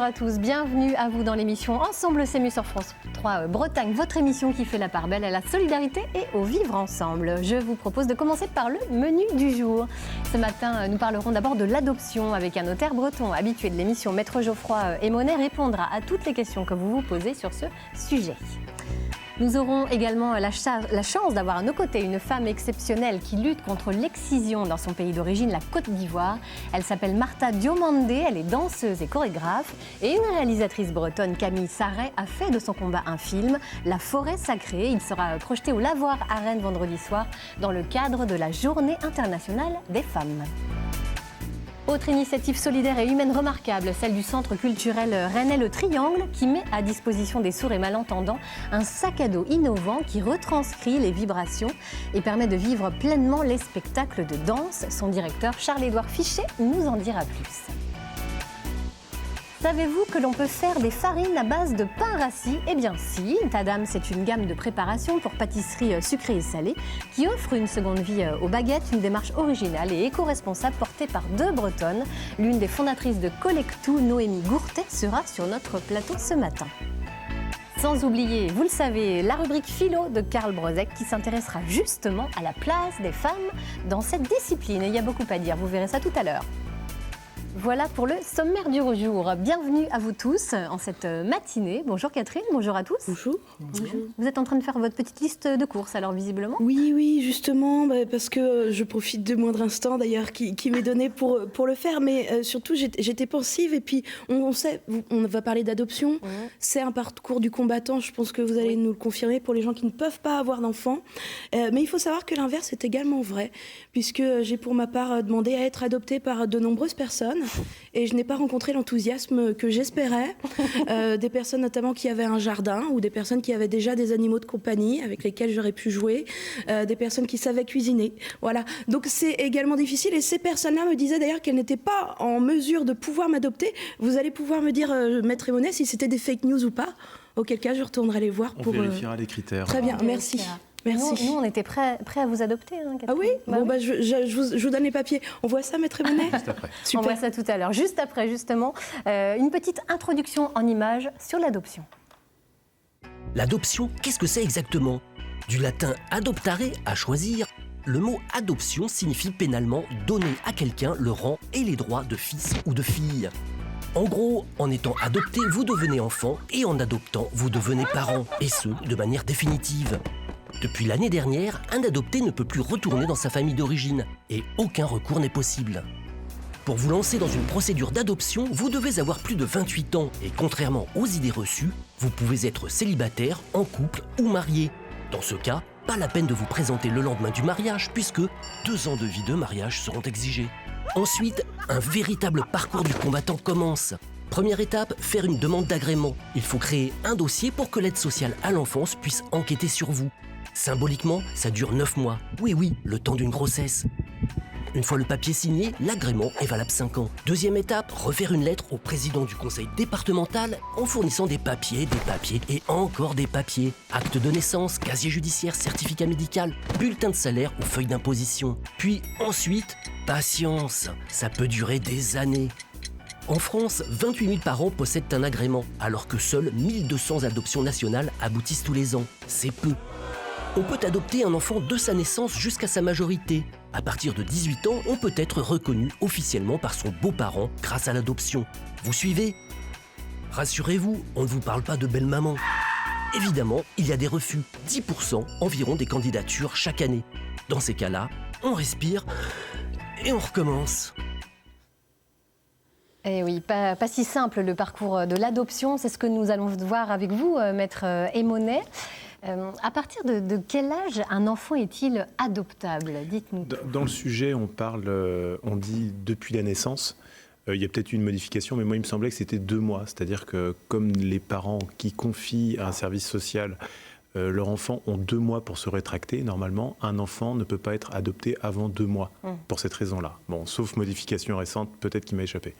bonjour à tous, bienvenue à vous dans l'émission Ensemble c'est mieux sur France 3 Bretagne, votre émission qui fait la part belle à la solidarité et au vivre ensemble. Je vous propose de commencer par le menu du jour. Ce matin, nous parlerons d'abord de l'adoption avec un notaire breton habitué de l'émission Maître Geoffroy Aymonnet répondra à toutes les questions que vous vous posez sur ce sujet. Nous aurons également la chance d'avoir à nos côtés une femme exceptionnelle qui lutte contre l'excision dans son pays d'origine, la Côte d'Ivoire. Elle s'appelle Martha Diomandé, elle est danseuse et chorégraphe. Et une réalisatrice bretonne, Camille Sarret, a fait de son combat un film, La forêt sacrée. Il sera projeté au Lavoir à Rennes vendredi soir dans le cadre de la Journée internationale des femmes. Autre initiative solidaire et humaine remarquable, celle du centre culturel rennais Le Triangle, qui met à disposition des sourds et malentendants un sac à dos innovant qui retranscrit les vibrations et permet de vivre pleinement les spectacles de danse. Son directeur, Charles-Édouard Fichet, nous en dira plus. Savez-vous que l'on peut faire des farines à base de pain rassis ? Eh bien si, Tadam, c'est une gamme de préparation pour pâtisserie sucrée et salée qui offre une seconde vie aux baguettes, une démarche originale et éco-responsable portée par deux Bretonnes. L'une des fondatrices de Collectou, Noémie Gourtet, sera sur notre plateau ce matin. Sans oublier, vous le savez, la rubrique philo de Karl Brozek qui s'intéressera justement à la place des femmes dans cette discipline. Et il y a beaucoup à dire, vous verrez ça tout à l'heure. Voilà pour le sommaire du jour. Bienvenue à vous tous en cette matinée. Bonjour Catherine, bonjour à tous. Bonjour. Bonjour. Vous êtes en train de faire votre petite liste de courses alors visiblement ? Oui, justement, parce que je profite de moindre instant d'ailleurs qui m'est donné pour le faire. Mais surtout, j'étais pensive et puis on sait, on va parler d'adoption. C'est un parcours du combattant, je pense que vous allez nous le confirmer pour les gens qui ne peuvent pas avoir d'enfants. Mais il faut savoir que l'inverse est également vrai puisque j'ai pour ma part demandé à être adoptée par de nombreuses personnes. Et je n'ai pas rencontré l'enthousiasme que j'espérais. Des personnes notamment qui avaient un jardin ou des personnes qui avaient déjà des animaux de compagnie avec lesquels j'aurais pu jouer, des personnes qui savaient cuisiner. Voilà. Donc c'est également difficile et ces personnes-là me disaient d'ailleurs qu'elles n'étaient pas en mesure de pouvoir m'adopter. Vous allez pouvoir me dire, Maître Aymonnet, si c'était des fake news ou pas. Auquel cas, je retournerai les voir On pour... vérifiera les critères. Très bien, merci. Merci. Nous, on était prêts à vous adopter. Ah oui, je vous donne les papiers. On voit ça, Maître Aymonnet ? Juste après. Super. On voit ça tout à l'heure. Juste après, justement, une petite introduction en images sur l'adoption. L'adoption, qu'est-ce que c'est exactement ? Du latin adoptare, à choisir, le mot adoption signifie pénalement donner à quelqu'un le rang et les droits de fils ou de fille. En gros, en étant adopté, vous devenez enfant et en adoptant, vous devenez parent, et ce, de manière définitive. Depuis l'année dernière, un adopté ne peut plus retourner dans sa famille d'origine et aucun recours n'est possible. Pour vous lancer dans une procédure d'adoption, vous devez avoir plus de 28 ans et contrairement aux idées reçues, vous pouvez être célibataire, en couple ou marié. Dans ce cas, pas la peine de vous présenter le lendemain du mariage puisque 2 ans de vie de mariage seront exigés. Ensuite, un véritable parcours du combattant commence. Première étape, faire une demande d'agrément. Il faut créer un dossier pour que l'aide sociale à l'enfance puisse enquêter sur vous. Symboliquement, ça dure 9 mois. Oui, le temps d'une grossesse. Une fois le papier signé, l'agrément est valable 5 ans. Deuxième étape, refaire une lettre au président du conseil départemental en fournissant des papiers et encore des papiers. Acte de naissance, casier judiciaire, certificat médical, bulletin de salaire ou feuille d'imposition. Puis ensuite, patience, ça peut durer des années. En France, 28 000 parents possèdent un agrément, alors que seules 1200 adoptions nationales aboutissent tous les ans. C'est peu. On peut adopter un enfant de sa naissance jusqu'à sa majorité. À partir de 18 ans, on peut être reconnu officiellement par son beau-parent grâce à l'adoption. Vous suivez ? Rassurez-vous, on ne vous parle pas de belle-maman. Évidemment, il y a des refus, 10% environ des candidatures chaque année. Dans ces cas-là, on respire et on recommence. Eh oui, pas si simple le parcours de l'adoption, c'est ce que nous allons voir avec vous, Maître Aymonnet. À partir de quel âge un enfant est-il adoptable ? Dites-nous. Dans le sujet, on dit depuis la naissance. Il y a peut-être eu une modification, mais moi, il me semblait que c'était 2 mois. C'est-à-dire que comme les parents qui confient à un service social leur enfant ont 2 mois pour se rétracter, normalement, un enfant ne peut pas être adopté avant 2 mois pour cette raison-là. Bon, sauf modification récente, peut-être qui m'a échappé.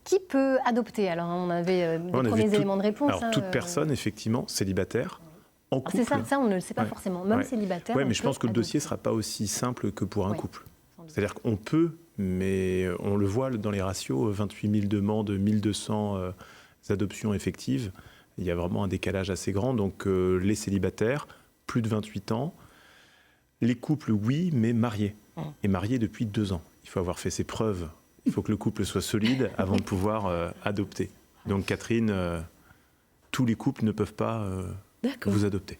Qui peut adopter ? Alors, on avait des premiers éléments de réponse. Alors, toute personne, effectivement, célibataire. En couple. C'est ça, on ne le sait pas forcément. Même célibataire. Oui, mais je pense que le dossier ne sera pas aussi simple que pour un couple. C'est-à-dire qu'on peut, mais on le voit dans les ratios, 28 000 demandes, 1200 adoptions effectives, il y a vraiment un décalage assez grand. Donc les célibataires, plus de 28 ans, les couples, oui, mais mariés. Et mariés depuis 2 ans. Il faut avoir fait ses preuves. Il faut que le couple soit solide avant de pouvoir adopter. Donc Catherine, tous les couples ne peuvent pas vous adopter.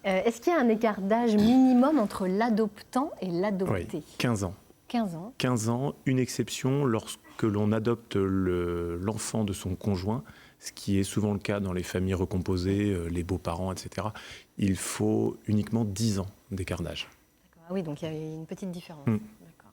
Est-ce qu'il y a un écart d'âge minimum entre l'adoptant et l'adopté? Oui, 15 ans. 15 ans. 15 ans, une exception lorsque l'on adopte l'enfant de son conjoint, ce qui est souvent le cas dans les familles recomposées, les beaux-parents, etc. Il faut uniquement 10 ans d'écart d'âge. Ah oui, donc il y a une petite différence. D'accord.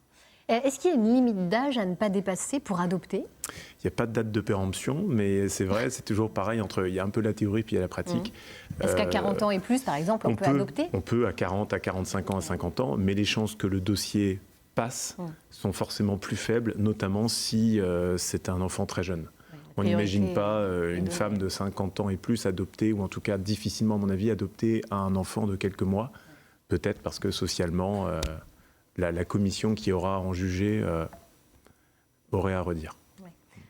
Est-ce qu'il y a une limite d'âge à ne pas dépasser pour adopter? Il n'y a pas de date de péremption, mais c'est vrai, c'est toujours pareil, il y a un peu la théorie puis il y a la pratique. Est-ce qu'à 40 ans et plus, par exemple, on peut adopter? On peut à 40, à 45 ans, à 50 ans, mais les chances que le dossier passe sont forcément plus faibles, notamment si c'est un enfant très jeune. On n'imagine pas une femme de 50 ans et plus adopter, ou en tout cas difficilement, à mon avis, adopter un enfant de quelques mois. Peut-être parce que socialement, la commission qui aura à en juger aurait à redire.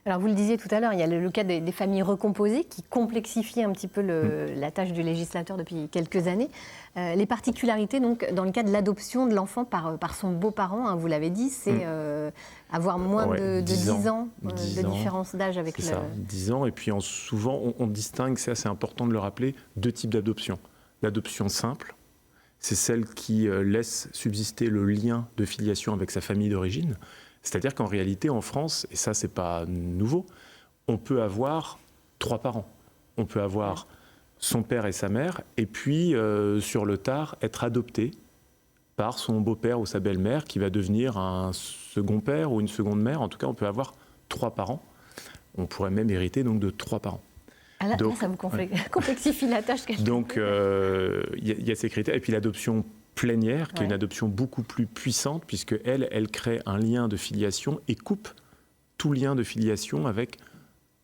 Alors vous le disiez tout à l'heure, il y a le cas des familles recomposées qui complexifient un petit peu la tâche du législateur depuis quelques années. Les particularités, donc, dans le cas de l'adoption de l'enfant par son beau-parent, hein, vous l'avez dit, c'est avoir moins de 10 ans de différence d'âge avec ça, 10 ans, et puis souvent on distingue, c'est assez important de le rappeler, 2 types d'adoption. L'adoption simple, c'est celle qui laisse subsister le lien de filiation avec sa famille d'origine. C'est-à-dire qu'en réalité, en France, et ça, c'est pas nouveau, on peut avoir 3 parents. On peut avoir son père et sa mère, et puis, sur le tard, être adopté par son beau-père ou sa belle-mère, qui va devenir un second père ou une seconde mère. En tout cas, on peut avoir 3 parents. On pourrait même hériter donc de 3 parents. Ah là, ça vous complexifie la tâche. Donc, y a ces critères. Et puis l'adoption plénière, qui est une adoption beaucoup plus puissante, puisque elle crée un lien de filiation et coupe tout lien de filiation avec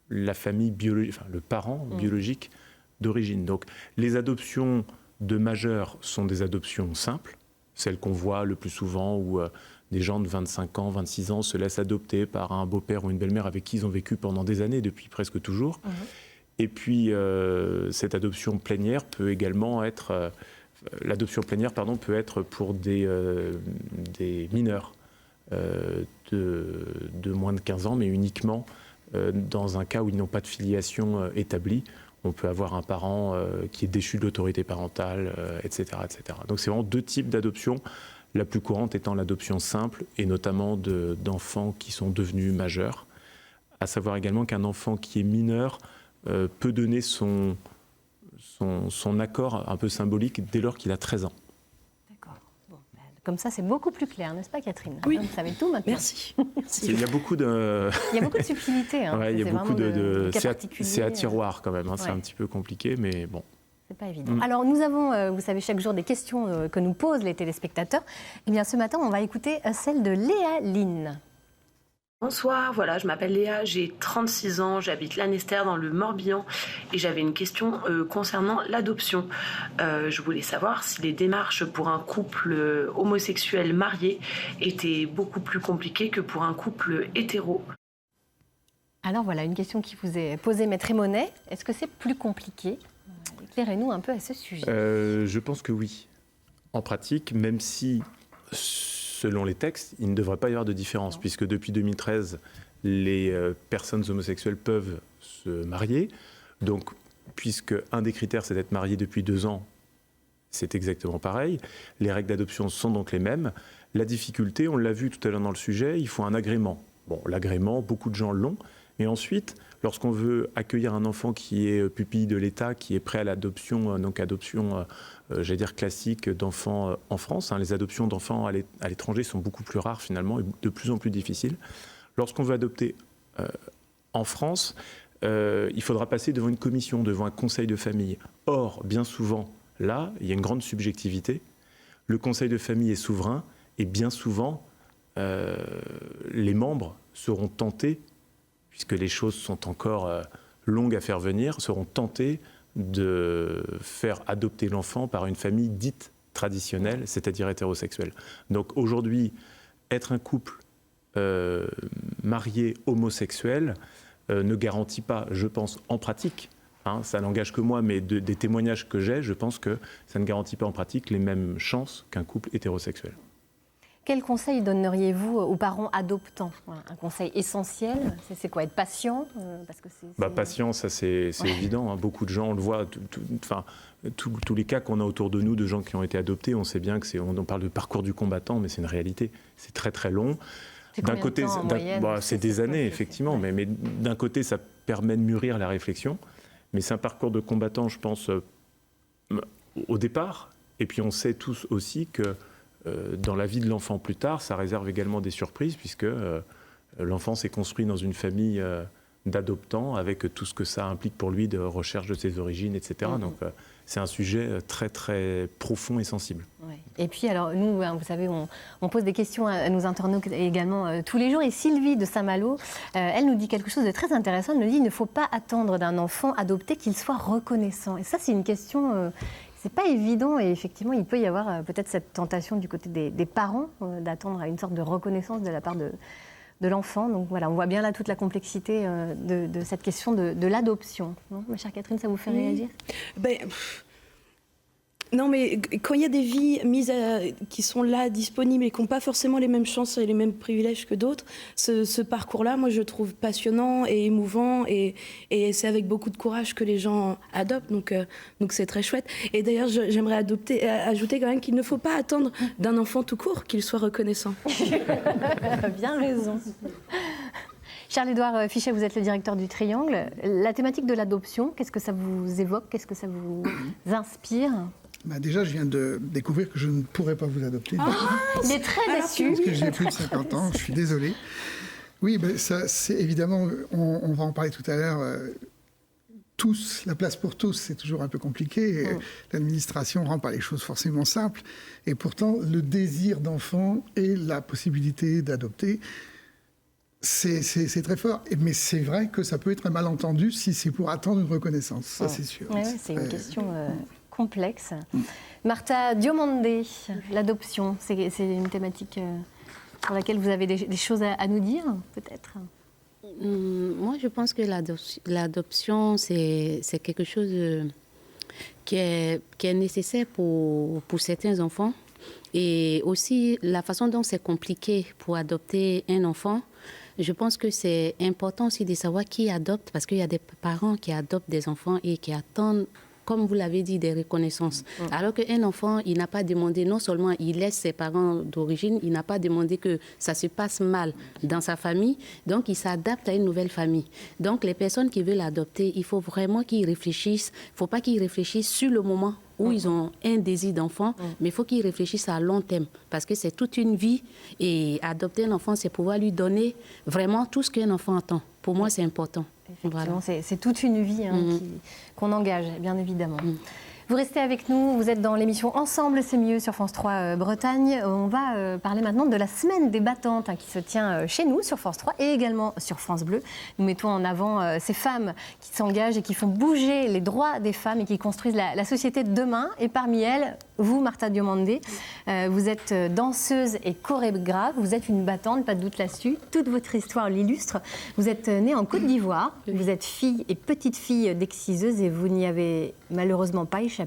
la famille biologique, enfin le parent biologique d'origine. Donc les adoptions de majeurs sont des adoptions simples, celles qu'on voit le plus souvent où des gens de 25 ans, 26 ans se laissent adopter par un beau-père ou une belle-mère avec qui ils ont vécu pendant des années, depuis presque toujours. Et puis cette adoption plénière peut également être... L'adoption plénière, peut être pour des mineurs de moins de 15 ans, mais uniquement dans un cas où ils n'ont pas de filiation établie. On peut avoir un parent qui est déchu de l'autorité parentale, etc., etc. Donc c'est vraiment 2 types d'adoption, la plus courante étant l'adoption simple, et notamment d'enfants qui sont devenus majeurs. À savoir également qu'un enfant qui est mineur peut donner son accord un peu symbolique dès lors qu'il a 13 ans. D'accord. Bon, comme ça, c'est beaucoup plus clair, n'est-ce pas, Catherine? Oui. Vous savez tout maintenant. Merci. Il y a beaucoup de... Il y a beaucoup de subtilités. Hein. Ouais, il y a beaucoup de c'est à particulier. tiroir quand même. Hein. C'est un petit peu compliqué, mais bon. C'est pas évident. Alors, nous avons, vous savez, chaque jour des questions que nous posent les téléspectateurs. Eh bien, ce matin, on va écouter celle de Léa Lynn. Bonsoir, voilà, je m'appelle Léa, j'ai 36 ans, j'habite Lanester dans le Morbihan et j'avais une question concernant l'adoption. Je voulais savoir si les démarches pour un couple homosexuel marié étaient beaucoup plus compliquées que pour un couple hétéro. Alors voilà, une question qui vous est posée, Maître Monet. Est-ce que c'est plus compliqué? Éclairez-nous un peu à ce sujet. Je pense que oui. En pratique, même si... Selon les textes, il ne devrait pas y avoir de différence, puisque depuis 2013, les personnes homosexuelles peuvent se marier. Donc, puisque un des critères, c'est d'être marié depuis 2 ans, c'est exactement pareil. Les règles d'adoption sont donc les mêmes. La difficulté, on l'a vu tout à l'heure dans le sujet, il faut un agrément. Bon, l'agrément, beaucoup de gens l'ont. Mais ensuite, lorsqu'on veut accueillir un enfant qui est pupille de l'État, qui est prêt à l'adoption, donc adoption... j'allais dire classique d'enfants en France. Les adoptions d'enfants à l'étranger sont beaucoup plus rares finalement et de plus en plus difficiles. Lorsqu'on veut adopter en France, il faudra passer devant une commission, devant un conseil de famille. Or, bien souvent, là, il y a une grande subjectivité. Le conseil de famille est souverain et bien souvent, les membres seront tentés, puisque les choses sont encore longues à faire venir, seront tentés de faire adopter l'enfant par une famille dite traditionnelle, c'est-à-dire hétérosexuelle. Donc aujourd'hui, être un couple marié homosexuel, ne garantit pas, je pense, en pratique, ça n'engage que moi, mais des témoignages que j'ai, je pense que ça ne garantit pas en pratique les mêmes chances qu'un couple hétérosexuel. Quel conseil donneriez-vous aux parents adoptants? Un conseil essentiel, c'est quoi? Être patient parce que patient, ça c'est évident. Beaucoup de gens, on le voit, tous les cas qu'on a autour de nous de gens qui ont été adoptés, on sait bien que on parle de parcours du combattant, mais c'est une réalité. C'est très très long. D'un côté, c'est des années, effectivement, mais d'un côté, ça permet de mûrir la réflexion. Mais c'est un parcours de combattant, je pense, au départ. Et puis on sait tous aussi que dans la vie de l'enfant plus tard, ça réserve également des surprises, puisque l'enfant s'est construit dans une famille d'adoptants, avec tout ce que ça implique pour lui de recherche de ses origines, etc. Donc c'est un sujet très très profond et sensible. Ouais. Et puis alors nous, vous savez, on pose des questions à nos internautes également tous les jours. Et Sylvie de Saint-Malo, elle nous dit quelque chose de très intéressant. Elle nous dit: il ne faut pas attendre d'un enfant adopté qu'il soit reconnaissant. Et ça, c'est une question... c'est pas évident, et effectivement, il peut y avoir peut-être cette tentation du côté des parents d'attendre une sorte de reconnaissance de la part de l'enfant. Donc voilà, on voit bien là toute la complexité de cette question de l'adoption. Non, ma chère Catherine, ça vous fait réagir? Non, mais quand il y a des vies qui sont là, disponibles, et qui n'ont pas forcément les mêmes chances et les mêmes privilèges que d'autres, ce parcours-là, moi, je le trouve passionnant et émouvant, et c'est avec beaucoup de courage que les gens adoptent, donc c'est très chouette. Et d'ailleurs, j'aimerais ajouter quand même qu'il ne faut pas attendre d'un enfant tout court qu'il soit reconnaissant. Bien raison. Charles-Édouard Fichet, vous êtes le directeur du Triangle. La thématique de l'adoption, qu'est-ce que ça vous évoque? Qu'est-ce que ça vous inspire? Déjà, je viens de découvrir que je ne pourrais pas vous adopter. Il est très déçu. Parce que j'ai plus de 50 ans, je suis désolé. Oui, ça, c'est évidemment, on va en parler tout à l'heure, la place pour tous, c'est toujours un peu compliqué. L'administration ne rend pas les choses forcément simples. Et pourtant, le désir d'enfant et la possibilité d'adopter, c'est très fort. Mais c'est vrai que ça peut être un malentendu si c'est pour attendre une reconnaissance, ça c'est sûr. Oui, c'est une question... complexe. Martha Diomandé, l'adoption, c'est une thématique sur laquelle vous avez des choses à nous dire, peut-être? Moi, je pense que l'adoption, c'est quelque chose qui est nécessaire pour certains enfants. Et aussi, la façon dont c'est compliqué pour adopter un enfant, je pense que c'est important aussi de savoir qui adopte, parce qu'il y a des parents qui adoptent des enfants et qui attendent, comme vous l'avez dit, des reconnaissances. Alors qu'un enfant, il n'a pas demandé, non seulement il laisse ses parents d'origine, il n'a pas demandé que ça se passe mal dans sa famille, donc il s'adapte à une nouvelle famille. Donc les personnes qui veulent adopter, il faut vraiment qu'ils réfléchissent. Il ne faut pas qu'ils réfléchissent sur le moment où ils ont un désir d'enfant, mais il faut qu'ils réfléchissent à long terme, parce que c'est toute une vie, et adopter un enfant, c'est pouvoir lui donner vraiment tout ce qu'un enfant attend. Pour moi, c'est important. Effectivement, voilà. C'est toute une vie qu'on engage, bien évidemment. Vous restez avec nous, vous êtes dans l'émission Ensemble, c'est mieux sur France 3 Bretagne. On va parler maintenant de la semaine des battantes qui se tient chez nous sur France 3 et également sur France Bleu. Nous mettons en avant ces femmes qui s'engagent et qui font bouger les droits des femmes et qui construisent la société de demain. Et parmi elles, vous, Martha Diomandé, vous êtes danseuse et chorégraphe, vous êtes une battante, pas de doute là-dessus. Toute votre histoire l'illustre. Vous êtes née en Côte d'Ivoire, vous êtes fille et petite-fille d'exciseuse et vous n'y avez malheureusement pas échappé.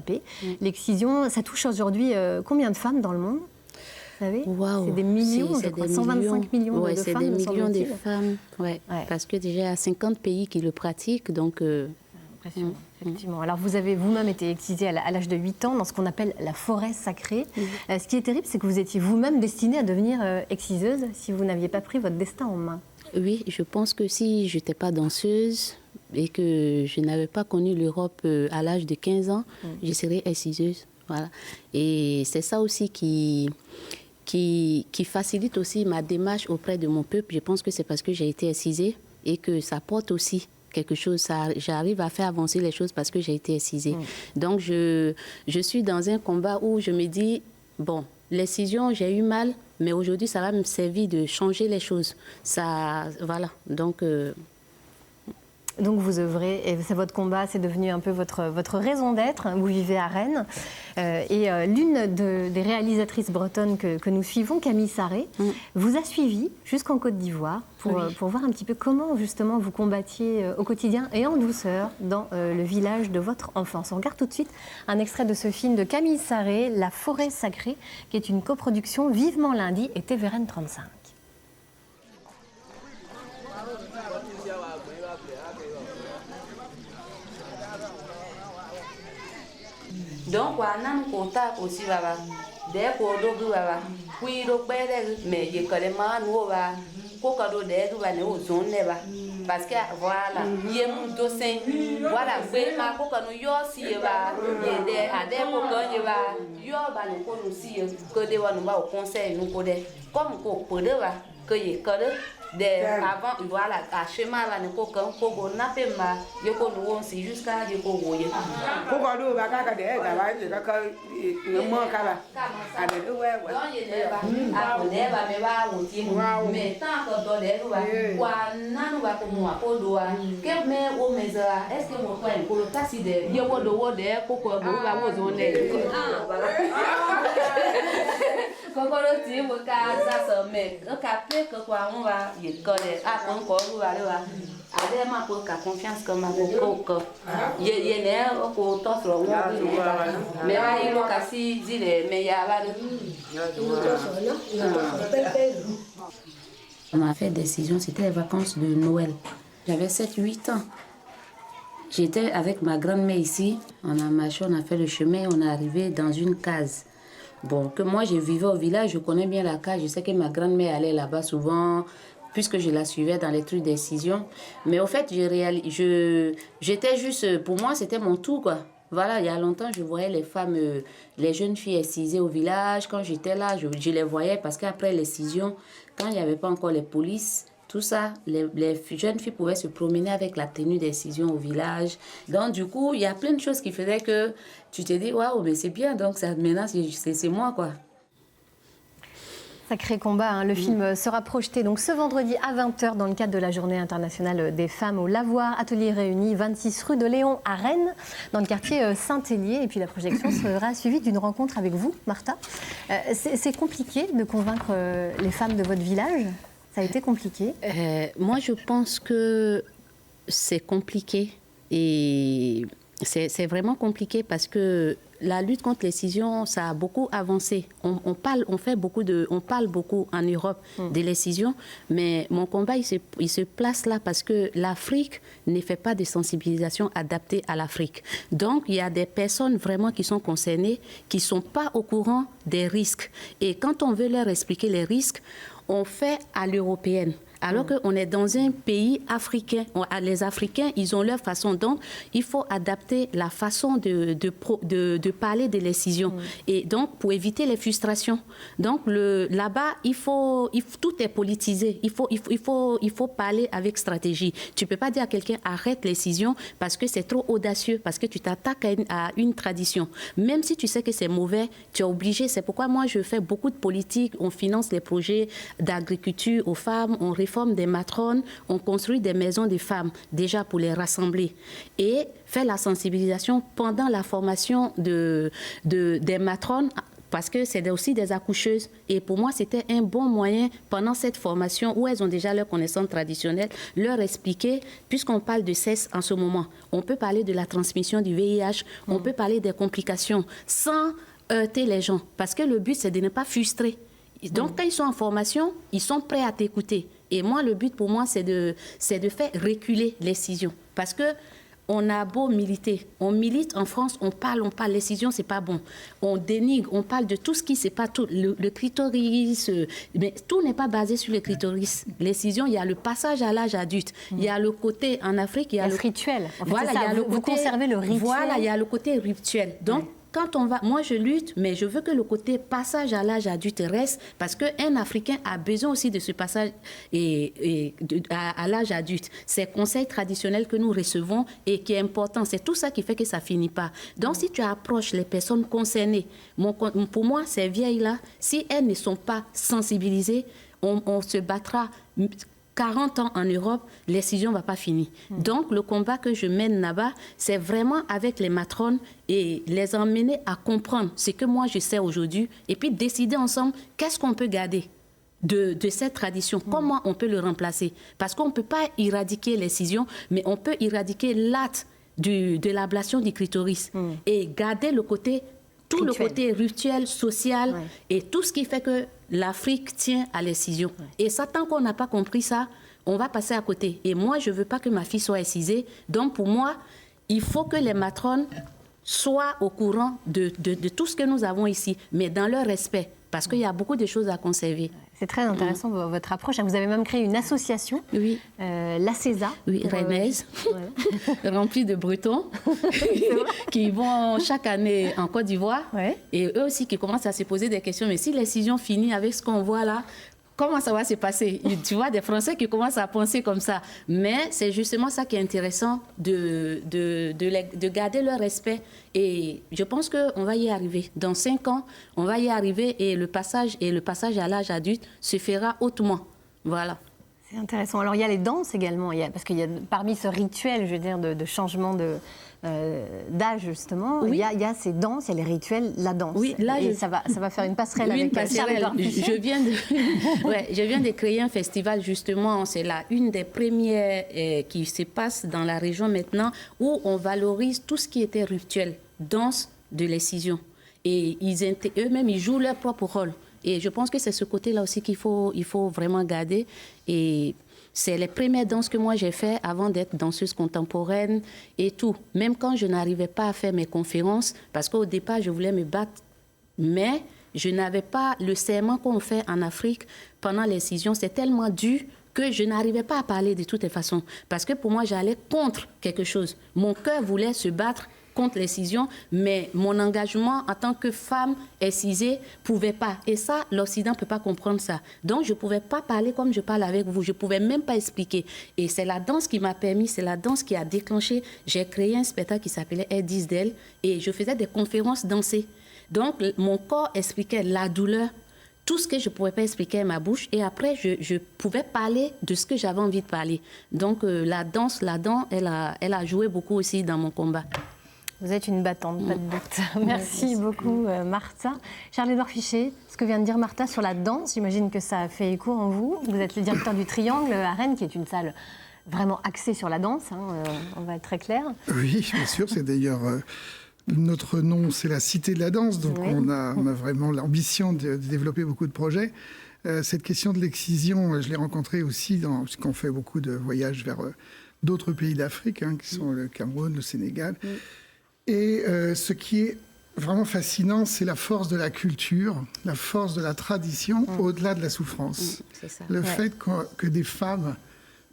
L'excision, ça touche aujourd'hui combien de femmes dans le monde? Vous savez, c'est des millions, je crois, 125 millions de femmes. C'est des millions de femmes, parce que déjà il y a 50 pays qui le pratiquent, donc... Impressionnant, effectivement. Alors vous avez vous-même été excisée à l'âge de 8 ans dans ce qu'on appelle la forêt sacrée. Ce qui est terrible, c'est que vous étiez vous-même destinée à devenir exciseuse si vous n'aviez pas pris votre destin en main. Oui, je pense que si je n'étais pas danseuse et que je n'avais pas connu l'Europe à l'âge de 15 ans, je serais exciseuse. Voilà. Et c'est ça aussi qui facilite aussi ma démarche auprès de mon peuple. Je pense que c'est parce que j'ai été excisée et que ça porte aussi quelque chose. J'arrive à faire avancer les choses parce que j'ai été excisée. Donc, je suis dans un combat où je me dis, bon, l'excision, j'ai eu mal, mais aujourd'hui, ça va me servir de changer les choses. Ça, voilà. Donc... Donc vous œuvrez, et c'est votre combat, c'est devenu un peu votre raison d'être. Vous vivez à Rennes. Et l'une des réalisatrices bretonnes que nous suivons, Camille Sarré, vous a suivi jusqu'en Côte d'Ivoire pour voir un petit peu comment justement vous combattiez au quotidien et en douceur dans le village de votre enfance. On regarde tout de suite un extrait de ce film de Camille Sarré, La forêt sacrée, qui est une coproduction Vivement Lundi et TVRN 35. Donc, on a un contact aussi, des cours d'eau, puis le père, mais il y a quand même un nouveau, pour qu'on ait des zones, parce que voilà, il y a un dossier, voilà, c'est ma pour qu'on y aussi, il y a des pour qu'on y va, nous aussi, que des nous va au conseil, nous connaissons, comme pour que y ait avant voilà à chemin là ne ko kan ko go na pe ma ye ko no si jusqu'à ye ko go ye ko ko do ba ka de da ba je ka ne mo ka ba a de we we don ye ne ba a ko de ba me ba wo ti mais tant que do de ba wa na no ba ko mo ko do a ke me o me za est ce que mo ko en ko ta si de ye wo de ko ko go ba wo zo ne kokoro ti mo ka za so me ka pe ko kwa mo ba ye ko de a ko ko ru ba le ba ade ma ko ka confiance ko ma ko ye ne ko to so mo me ba yi mo ka si di le me ya ba On a fait décision, c'était les vacances de Noël. J'avais 7-8 ans. J'étais avec ma grand-mère ici. On a marché, on a fait le chemin, on est arrivé dans une case. Bon, que moi je vivais au village, je connais bien la case, je sais que ma grand-mère allait là-bas souvent, puisque je la suivais dans les trucs de décision. Mais au fait, j'étais juste, pour moi c'était mon tout quoi. Voilà, il y a longtemps, je voyais les femmes, les jeunes filles excisées au village. Quand j'étais là, je les voyais parce qu'après l'excision, quand il n'y avait pas encore les polices, tout ça, les jeunes filles pouvaient se promener avec la tenue d'excision au village. Donc, du coup, il y a plein de choses qui faisaient que tu te dis, waouh, mais c'est bien, donc ça, maintenant, c'est moi, quoi. Sacré combat, hein. Le film sera projeté donc ce vendredi à 20h dans le cadre de la Journée internationale des femmes au Lavoir, atelier réuni 26 rue de Léon à Rennes, dans le quartier Saint-Hélier. Et puis la projection sera suivie d'une rencontre avec vous, Martha. C'est compliqué de convaincre les femmes de votre village ? Ça a été compliqué ? Moi, je pense que c'est compliqué. Et c'est vraiment compliqué parce que la lutte contre l'excision, ça a beaucoup avancé. On parle beaucoup en Europe de l'excision, mais mon combat, il se place là parce que l'Afrique ne fait pas de sensibilisation adaptée à l'Afrique. Donc, il y a des personnes vraiment qui sont concernées, qui ne sont pas au courant des risques. Et quand on veut leur expliquer les risques, on fait à l'européenne. Alors qu'on est dans un pays africain. Les Africains, ils ont leur façon. Donc, il faut adapter la façon de parler de l'excision. Et donc, pour éviter les frustrations. Donc, là-bas, tout est politisé. Il faut parler avec stratégie. Tu ne peux pas dire à quelqu'un arrête l'excision parce que c'est trop audacieux, parce que tu t'attaques à une tradition. Même si tu sais que c'est mauvais, tu es obligé. C'est pourquoi moi, je fais beaucoup de politique. On finance les projets d'agriculture aux femmes, on réforme des matrones, on construit des maisons des femmes, déjà pour les rassembler. Et faire la sensibilisation pendant la formation des matrones, parce que c'est aussi des accoucheuses. Et pour moi, c'était un bon moyen, pendant cette formation, où elles ont déjà leurs connaissances traditionnelles, leur expliquer, puisqu'on parle de cesse en ce moment, on peut parler de la transmission du VIH, on peut parler des complications, sans heurter les gens. Parce que le but, c'est de ne pas frustrer. Donc, quand ils sont en formation, ils sont prêts à t'écouter. Et moi, le but pour moi, c'est de faire reculer l'excision. Parce que on a beau militer, on milite en France, on parle, l'excision, c'est pas bon. On dénigre, on parle de tout ce qui, c'est pas tout, le clitoris, mais tout n'est pas basé sur le clitoris. L'excision, il y a le passage à l'âge adulte, il y a le côté, en Afrique, il y a le rituel. En fait, voilà, ça, il y a le côté, vous conservez le rituel. Voilà, il y a le côté rituel. Donc, quand on va, moi je lutte, mais je veux que le côté passage à l'âge adulte reste, parce qu'un Africain a besoin aussi de ce passage à l'âge adulte. C'est conseils traditionnels que nous recevons et qui est important. C'est tout ça qui fait que ça finit pas. Donc si tu approches les personnes concernées, pour moi ces vieilles-là, si elles ne sont pas sensibilisées, on se battra 40 ans en Europe, l'excision ne va pas finir. Donc, le combat que je mène là-bas, c'est vraiment avec les matrones et les emmener à comprendre ce que moi je sais aujourd'hui et puis décider ensemble qu'est-ce qu'on peut garder de cette tradition, comment on peut le remplacer. Parce qu'on ne peut pas éradiquer l'excision, mais on peut éradiquer l'acte de l'ablation du clitoris et garder le côté, tout rituel. Le côté rituel, social et tout ce qui fait que l'Afrique tient à l'excision. Et ça, tant qu'on n'a pas compris ça, on va passer à côté. Et moi, je ne veux pas que ma fille soit excisée. Donc, pour moi, il faut que les matrones soient au courant de tout ce que nous avons ici, mais dans leur respect, parce qu'il y a beaucoup de choses à conserver. C'est très intéressant votre approche. Vous avez même créé une association, la CESA. Oui, rennaise, remplie de Bretons, qui vont chaque année en Côte d'Ivoire. Et eux aussi qui commencent à se poser des questions. Mais si l'excision finit avec ce qu'on voit là, comment ça va se passer? Tu vois, des Français qui commencent à penser comme ça. Mais c'est justement ça qui est intéressant, de garder leur respect. Et je pense qu'on va y arriver. Dans 5 ans, on va y arriver et le passage à l'âge adulte se fera autrement. Voilà. C'est intéressant. Alors, il y a les danses également. Parce qu'il y a, parmi ce rituel, je veux dire, de changement d'âge, justement, il y a ces danses, il y a les rituels, la danse. Oui, là, ça va faire une passerelle avec passerelle. Je viens de créer un festival, justement. C'est là une des premières qui se passe dans la région maintenant, où on valorise tout ce qui était rituel, danse de l'excision. Et eux-mêmes, ils jouent leur propre rôle. Et je pense que c'est ce côté-là aussi qu'il faut vraiment garder. Et c'est les premières danses que moi j'ai fait avant d'être danseuse contemporaine et tout. Même quand je n'arrivais pas à faire mes conférences, parce qu'au départ, je voulais me battre, mais je n'avais pas le serment qu'on fait en Afrique pendant l'excision. C'est tellement dur que je n'arrivais pas à parler de toutes les façons. Parce que pour moi, j'allais contre quelque chose. Mon cœur voulait se battre contre l'excision, mais mon engagement en tant que femme excisée ne pouvait pas. Et ça, l'Occident ne peut pas comprendre ça. Donc, je ne pouvais pas parler comme je parle avec vous. Je ne pouvais même pas expliquer. Et c'est la danse qui m'a permis, c'est la danse qui a déclenché. J'ai créé un spectacle qui s'appelait Air 10 d'elle et je faisais des conférences dansées. Donc, mon corps expliquait la douleur, tout ce que je ne pouvais pas expliquer à ma bouche. Et après, je pouvais parler de ce que j'avais envie de parler. Donc, la danse, elle a joué beaucoup aussi dans mon combat. Vous êtes une battante, pas de doute. Merci beaucoup, Martha. Charles-Édouard Fichet, ce que vient de dire Martha sur la danse, j'imagine que ça a fait écho en vous. Vous êtes le directeur du Triangle à Rennes, qui est une salle vraiment axée sur la danse, on va être très clair. Oui, bien sûr, c'est d'ailleurs... notre nom, c'est la Cité de la danse, donc on a vraiment l'ambition de développer beaucoup de projets. Cette question de l'excision, je l'ai rencontrée aussi, puisqu'on fait beaucoup de voyages vers d'autres pays d'Afrique, qui sont le Cameroun, le Sénégal. Et ce qui est vraiment fascinant, c'est la force de la culture, la force de la tradition, au-delà de la souffrance. C'est ça. Le fait que des femmes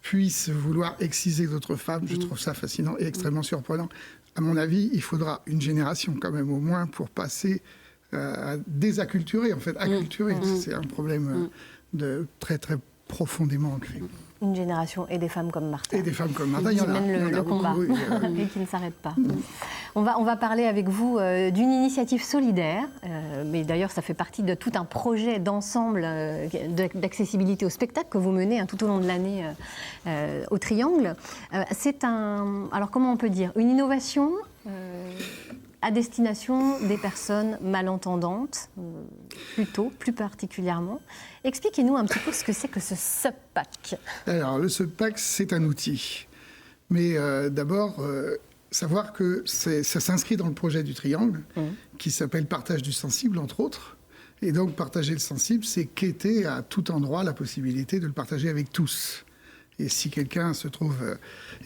puissent vouloir exciser d'autres femmes, je trouve ça fascinant et extrêmement surprenant. À mon avis, il faudra une génération quand même au moins pour passer à désacculturer, en fait. Acculturer, c'est un problème très, très profondément ancré. Une génération et des femmes comme Martha. Et des femmes comme Martha, il y en a. Qui mènent le combat et qui ne s'arrêtent pas. On va parler avec vous d'une initiative solidaire, mais d'ailleurs ça fait partie de tout un projet d'ensemble d'accessibilité au spectacle que vous menez tout au long de l'année au Triangle. C'est alors comment on peut dire, une innovation à destination des personnes malentendantes, plus particulièrement. Expliquez-nous un petit peu ce que c'est que ce SUBPAC. Alors, le SUBPAC, c'est un outil. Mais d'abord, savoir que ça s'inscrit dans le projet du Triangle, qui s'appelle Partage du sensible, entre autres. Et donc, partager le sensible, c'est quêter à tout endroit la possibilité de le partager avec tous. Et si quelqu'un se trouve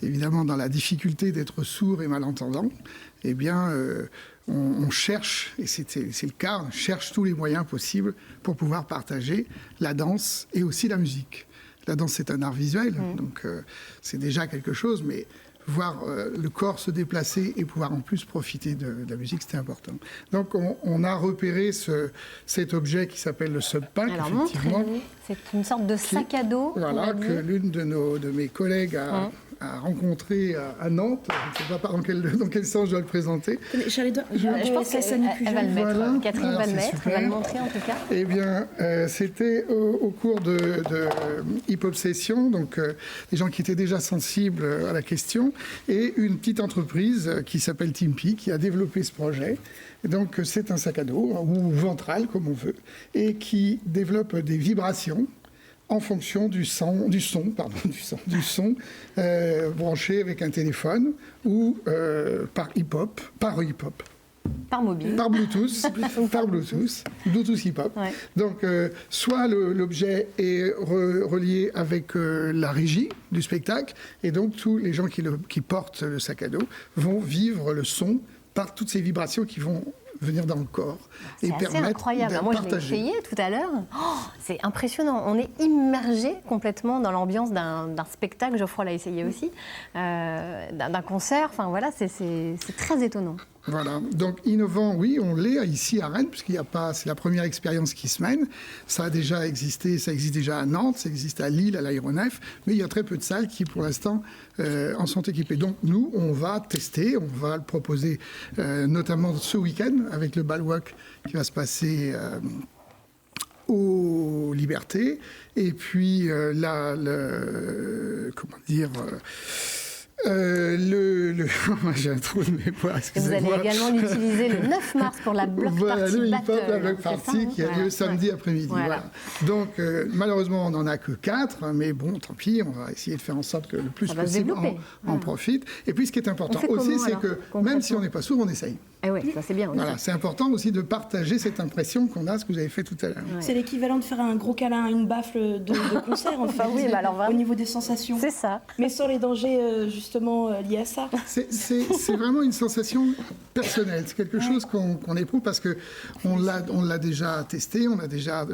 évidemment dans la difficulté d'être sourd et malentendant, eh bien, on cherche, et c'est le cas, on cherche tous les moyens possibles pour pouvoir partager la danse et aussi la musique. La danse, c'est un art visuel, donc c'est déjà quelque chose, mais voir le corps se déplacer et pouvoir en plus profiter de la musique, c'était important. Donc on a repéré cet objet qui s'appelle le SubPack, Alors, effectivement. montrez-nous. C'est une sorte de sac à dos. Voilà, on a que dit. l'une de mes collègues a rencontré à Nantes. Je ne sais pas dans quel sens je dois le présenter. Je pense qu'elle va le mettre. Voilà. Catherine Alors, va le c'est mettre, super. va le montrer en tout cas. Eh bien, c'était au cours de Hip Hop Session, donc des gens qui étaient déjà sensibles à la question, et une petite entreprise qui s'appelle Timpy, qui a développé ce projet. Et donc, c'est un sac à dos, ou ventral, comme on veut, et qui développe des vibrations en fonction du son branché avec un téléphone ou par hip-hop. Par mobile. Par Bluetooth, Bluetooth hip-hop. Ouais. Donc, soit l'objet est relié avec la régie du spectacle, et donc tous les gens qui portent le sac à dos vont vivre le son par toutes ces vibrations qui vont venir dans le corps et C'est assez permettre incroyable. de Moi, je l'ai partager. essayé tout à l'heure. Oh, c'est impressionnant. On est immergé complètement dans l'ambiance d'un spectacle. Geoffroy l'a essayé aussi. D'un concert. Enfin, voilà, c'est très étonnant. Voilà, donc innovant, oui, on l'est ici à Rennes, puisqu'il n'y a pas, c'est la première expérience qui se mène. Ça a déjà existé, ça existe déjà à Nantes, ça existe à Lille, à l'Aéronef, mais il y a très peu de salles qui, pour l'instant, en sont équipées. Donc nous, on va tester, on va le proposer, notamment ce week-end, avec le Ballwalk qui va se passer aux Libertés, et puis comment dire... j'ai un trou de mémoire, Et vous allez excusez-moi. également l'utiliser le 9 mars pour la Block Voilà, Party le hip-hop, Battle. la Block C'est ça, Party hein, qui a lieu voilà. samedi après-midi. Voilà. Voilà. Donc, malheureusement, on n'en a que 4, mais bon, tant pis, on va essayer de faire en sorte que le plus Ça va se possible développer. en profite. Et puis, ce qui est important On fait aussi, comment, c'est alors, que même concrètement si on n'est pas sourd, on essaye. Eh oui, ça c'est bien aussi. Voilà, c'est important aussi de partager cette impression qu'on a, ce que vous avez fait tout à l'heure. C'est l'équivalent de faire un gros câlin à une baffle de concert, en fait, Bah oui, bah alors vraiment. au niveau des sensations. C'est ça. Mais sans les dangers, justement, liés à ça. C'est vraiment une sensation personnelle. C'est quelque chose qu'on éprouve parce qu'on l'a déjà testé, on a déjà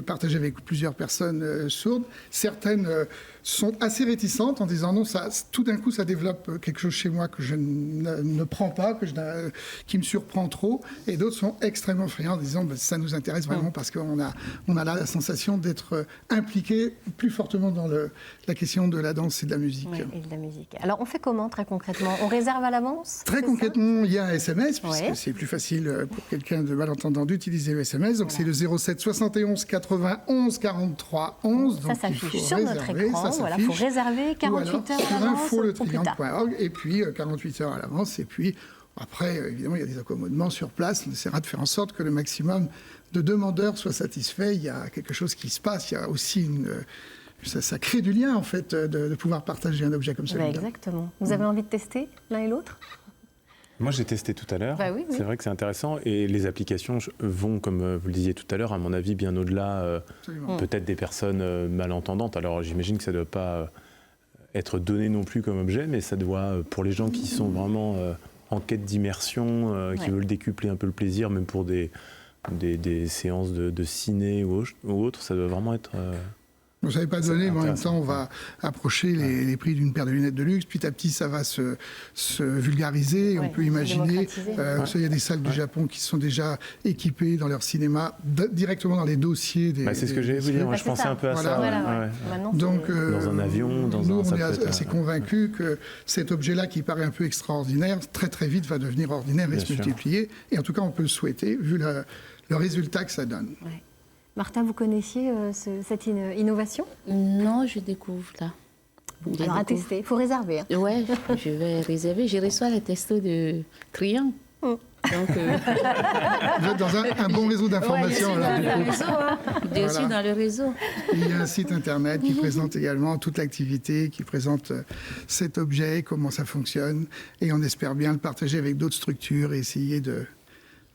partagé avec plusieurs personnes sourdes. Certaines sont assez réticentes en disant non, tout d'un coup ça développe quelque chose chez moi que je ne prends pas, qui me surprend trop. Et d'autres sont extrêmement friands en disant ça nous intéresse vraiment parce qu'on a la sensation d'être impliqué plus fortement dans la question de la danse et de la musique. Oui, et de la musique. Alors on fait comment très concrètement? On réserve à l'avance? Très concrètement, il y a un SMS, puisque Ouais. c'est plus facile pour quelqu'un de malentendant d'utiliser le SMS. Donc c'est le 07 71 91 43 11. Ça Donc, il s'affiche faut sur notre réserver, écran. ça Voilà, il faut s'affiche. réserver Ou 48 alors heures à sur l'avance ou plus tard. infoletriangle.org, et puis 48 heures à l'avance. Et puis après, évidemment, il y a des accommodements sur place. On essaiera de faire en sorte que le maximum de demandeurs soient satisfaits. Il y a quelque chose qui se passe. Il y a aussi ça crée du lien, en fait, de pouvoir partager un objet comme celui-là. Exactement. Vous avez envie de tester l'un et l'autre? Moi, j'ai testé tout à l'heure. Bah oui, oui. C'est vrai que c'est intéressant. Et les applications vont, comme vous le disiez tout à l'heure, à mon avis, bien au-delà Absolument. peut-être des personnes malentendantes. Alors, j'imagine que ça ne doit pas être donné non plus comme objet, mais ça doit, pour les gens qui sont vraiment en quête d'immersion, qui veulent décupler un peu le plaisir, même pour des séances de ciné ou autre, ça doit vraiment être... Vous ne savez pas donner, mais en même temps, on va approcher les prix d'une paire de lunettes de luxe. Petit à petit, ça va se vulgariser. Ouais, On peut imaginer, démocratiser. il y a des salles du Japon qui sont déjà équipées dans leur cinéma, directement dans les dossiers des... c'est ce que j'allais vous dire. Moi, Bah, je c'est pensais ça. un peu à Voilà. ça. Voilà, ouais. ouais. Maintenant, Donc, c'est- Dans un avion, dans nous, un... ça on est peut être assez convaincus que cet objet-là, qui paraît un peu extraordinaire, très très vite va devenir ordinaire et Bien se sûr. multiplier. Et en tout cas, on peut le souhaiter, vu le résultat que ça donne. Ouais. Martin, vous connaissiez cette innovation? Non, je découvre là. Je Alors à découvre. tester, il faut réserver. hein. Ouais, je vais réserver. Je reçois les textos de Triangle. Donc, Vous êtes dans un bon réseau d'informations. ouais, alors, je suis du dans le coup. réseau. Hein. Je suis Voilà. dans le réseau. Il y a un site internet qui présente également toute l'activité, qui présente cet objet, comment ça fonctionne, et on espère bien le partager avec d'autres structures et essayer de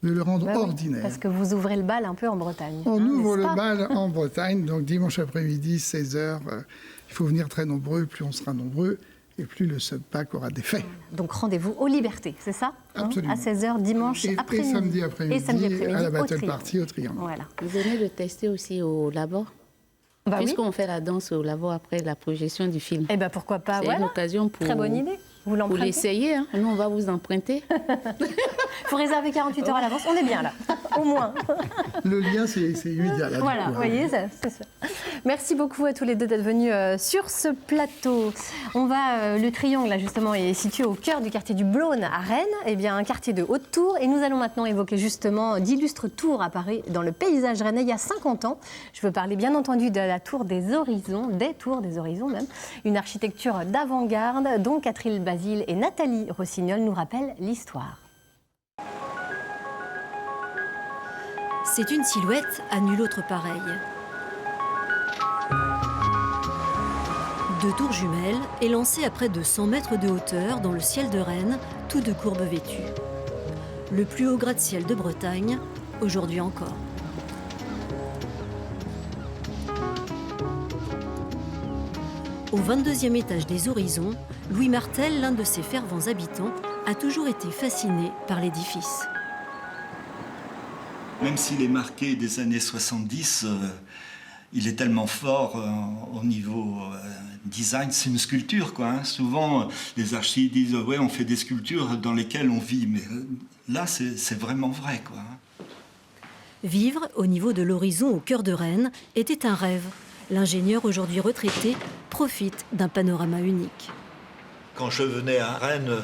le rendre Bah oui, ordinaire. parce que vous ouvrez le bal un peu en Bretagne. On hein, ouvre n'est-ce le pas bal en Bretagne, donc dimanche après-midi, 16h. Il faut venir très nombreux, plus on sera nombreux, et plus le SubPack aura d'effet. Donc rendez-vous aux Libertés, c'est ça? hein, Absolument. À 16h dimanche Et après-midi. samedi après-midi, Et samedi après-midi à la au Battle Triangle. Party au Triangle. Voilà. Vous venez de tester aussi au labo. Bah oui. Puisqu'on fait la danse au labo après la projection du film. Eh bien, pourquoi pas, C'est voilà. une occasion pour... Très bonne idée. Vous Pour l'empruntez. l'essayer, hein. Nous on va vous emprunter. Il faut réserver 48 heures à l'avance. On est bien là, au moins. Le lien, c'est immédiat. Là, Voilà, du coup, vous voyez, c'est ça. Merci beaucoup à tous les deux d'être venus sur ce plateau. On va, le triangle, là, justement, est situé au cœur du quartier du Blône à Rennes, eh bien, un quartier de haute tour. Et nous allons maintenant évoquer justement d'illustres tours apparus dans le paysage rennais il y a 50 ans. Je veux parler bien entendu de la tour des Horizons, des tours des Horizons même. Une architecture d'avant-garde dont Catherine Basile et Nathalie Rossignol nous rappellent l'histoire. C'est une silhouette à nul autre pareille. Deux tours jumelles élancées à près de 100 mètres de hauteur dans le ciel de Rennes, tous de courbes vêtues. Le plus haut gratte-ciel de Bretagne, aujourd'hui encore. Au 22e étage des Horizons, Louis Martel, l'un de ses fervents habitants, a toujours été fasciné par l'édifice. Même s'il est marqué des années 70, il est tellement fort au niveau design. C'est une sculpture, quoi. Hein. Souvent, les archis disent ouais, on fait des sculptures dans lesquelles on vit, mais là, c'est vraiment vrai, quoi. Hein. Vivre au niveau de l'horizon au cœur de Rennes était un rêve. L'ingénieur, aujourd'hui retraité, profite d'un panorama unique. Quand je venais à Rennes,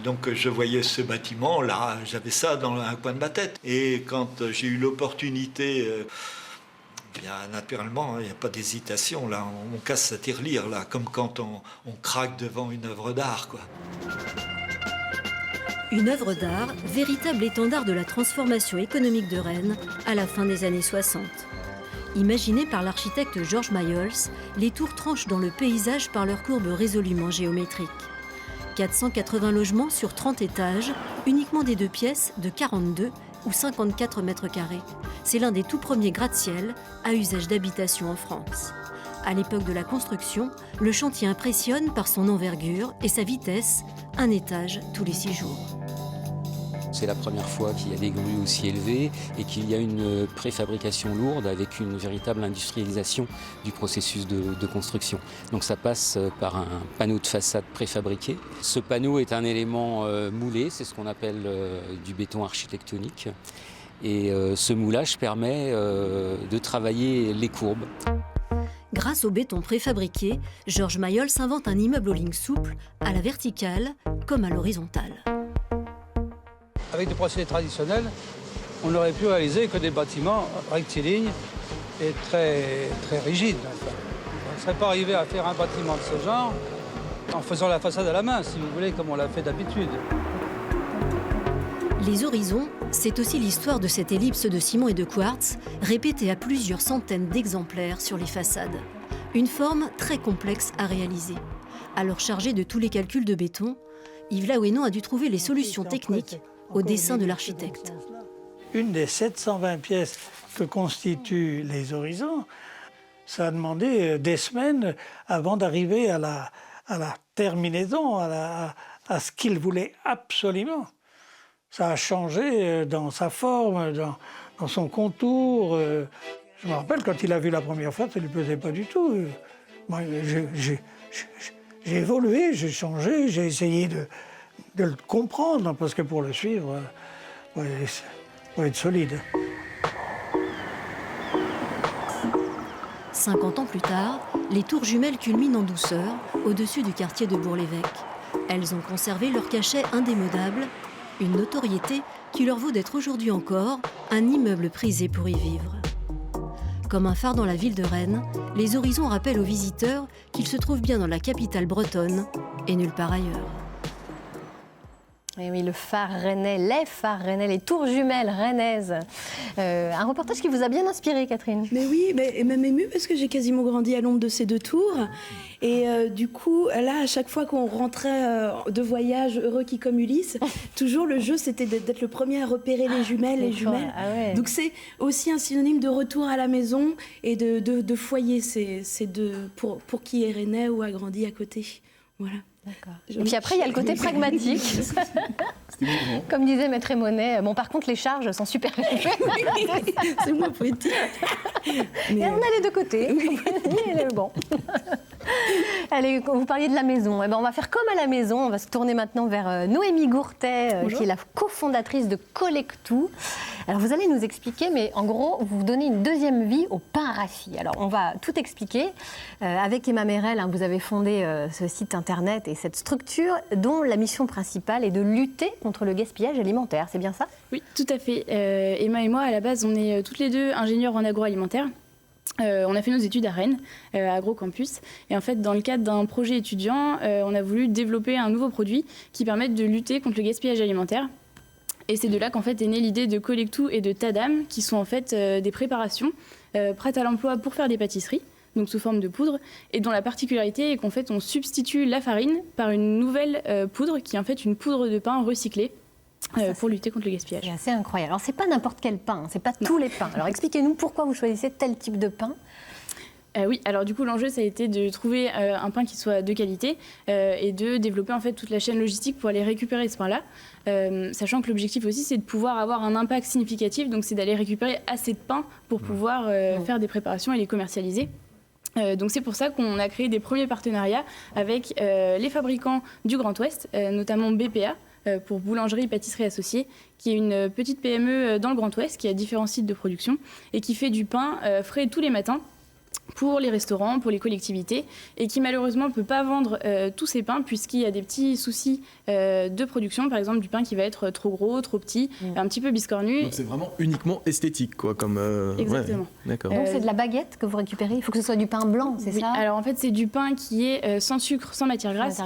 donc je voyais ce bâtiment, là, j'avais ça dans un coin de ma tête. Et quand j'ai eu l'opportunité, bien naturellement, il n'y a pas d'hésitation, là, on casse sa tirelire, là, comme quand on craque devant une œuvre d'art, quoi. Une œuvre d'art, véritable étendard de la transformation économique de Rennes à la fin des années 60. Imaginées par l'architecte Georges Mayol, les tours tranchent dans le paysage par leurs courbes résolument géométriques. 480 logements sur 30 étages, uniquement des 2 pièces de 42 ou 54 mètres carrés. C'est l'un des tout premiers gratte-ciel à usage d'habitation en France. À l'époque de la construction, le chantier impressionne par son envergure et sa vitesse, un étage tous les 6 jours. C'est la première fois qu'il y a des grues aussi élevées et qu'il y a une préfabrication lourde avec une véritable industrialisation du processus de construction. Donc ça passe par un panneau de façade préfabriqué. Ce panneau est un élément moulé, c'est ce qu'on appelle du béton architectonique. Et ce moulage permet de travailler les courbes. Grâce au béton préfabriqué, Georges Mayol s'invente un immeuble aux lignes souples, à la verticale comme à l'horizontale. Avec des procédés traditionnels, on n'aurait pu réaliser que des bâtiments rectilignes et très rigides. Enfin. On ne serait pas arrivé à faire un bâtiment de ce genre en faisant la façade à la main, si vous voulez, comme on l'a fait d'habitude. Les Horizons, c'est aussi l'histoire de cette ellipse de ciment et de quartz, répétée à plusieurs centaines d'exemplaires sur les façades. Une forme très complexe à réaliser. Alors chargé de tous les calculs de béton, Yves Laouénon a dû trouver les solutions techniques au dessin de l'architecte. Une des 720 pièces que constituent les Horizons, ça a demandé des semaines avant d'arriver à la terminaison, à ce qu'il voulait absolument. Ça a changé dans sa forme, dans son contour. Je me rappelle quand il a vu la première fois, ça ne lui plaisait pas du tout. Moi, j'ai évolué, j'ai changé, j'ai essayé de le comprendre, parce que pour le suivre, il faut être solide. 50 ans plus tard, les tours jumelles culminent en douceur au-dessus du quartier de Bourg-l'Évêque. Elles ont conservé leur cachet indémodable, une notoriété qui leur vaut d'être aujourd'hui encore un immeuble prisé pour y vivre. Comme un phare dans la ville de Rennes, les Horizons rappellent aux visiteurs qu'ils se trouvent bien dans la capitale bretonne et nulle part ailleurs. Et oui, le phare rennais, les phares rennais, les tours jumelles rennaises. Un reportage qui vous a bien inspiré, Catherine. Mais oui, et même émue parce que j'ai quasiment grandi à l'ombre de ces 2 tours. Et du coup, là, à chaque fois qu'on rentrait de voyage, heureux qui comme Ulysse, toujours le jeu, c'était d'être le premier à repérer les jumelles. Ah ouais. Donc c'est aussi un synonyme de retour à la maison et de foyer. C'est pour qui est rennais ou a grandi à côté. Voilà. D'accord. Et puis après, il y a le côté pragmatique. Comme disait Maître Monet, bon par contre les charges sont super élevées. C'est moins poétique. Mais on a les deux côtés. Mais bon. Allez, vous parliez de la maison. Eh ben, on va faire comme à la maison. On va se tourner maintenant vers Noémie Gourtet, qui est la cofondatrice de Collectou. Alors vous allez nous expliquer, mais en gros, vous donnez une deuxième vie au pain rassis. Alors on va tout expliquer. Avec Emma Merel, vous avez fondé ce site internet et cette structure dont la mission principale est de lutter contre le gaspillage alimentaire. C'est bien ça ? Oui, tout à fait. Emma et moi, à la base, on est toutes les deux ingénieurs en agroalimentaire. On a fait nos études à Rennes, à Agrocampus. Et en fait, dans le cadre d'un projet étudiant, on a voulu développer un nouveau produit qui permette de lutter contre le gaspillage alimentaire. Et c'est de là qu'en fait est née l'idée de Collectou et de Tadam, qui sont en fait des préparations prêtes à l'emploi pour faire des pâtisseries, donc sous forme de poudre, et dont la particularité est qu'en fait on substitue la farine par une nouvelle poudre, qui est en fait une poudre de pain recyclée. Pour lutter contre le gaspillage. C'est assez incroyable. Alors, c'est pas n'importe quel pain, c'est pas tous les pains. Alors, expliquez-nous pourquoi vous choisissez tel type de pain. Oui, alors du coup, l'enjeu, ça a été de trouver un pain qui soit de qualité et de développer en fait toute la chaîne logistique pour aller récupérer ce pain-là. Sachant que l'objectif aussi, c'est de pouvoir avoir un impact significatif, donc c'est d'aller récupérer assez de pain pour pouvoir faire des préparations et les commercialiser. Donc c'est pour ça qu'on a créé des premiers partenariats avec les fabricants du Grand Ouest, notamment BPA, pour Boulangerie et Pâtisserie Associée, qui est une petite PME dans le Grand Ouest, qui a différents sites de production et qui fait du pain frais tous les matins pour les restaurants, pour les collectivités, et qui malheureusement ne peut pas vendre tous ces pains puisqu'il y a des petits soucis de production, par exemple du pain qui va être trop gros, trop petit, un petit peu biscornu. Donc c'est vraiment uniquement esthétique, quoi, comme... Exactement. Ouais, d'accord. Donc c'est de la baguette que vous récupérez, il faut que ce soit du pain blanc, c'est ça ? Alors en fait c'est du pain qui est sans sucre, sans matière grasse,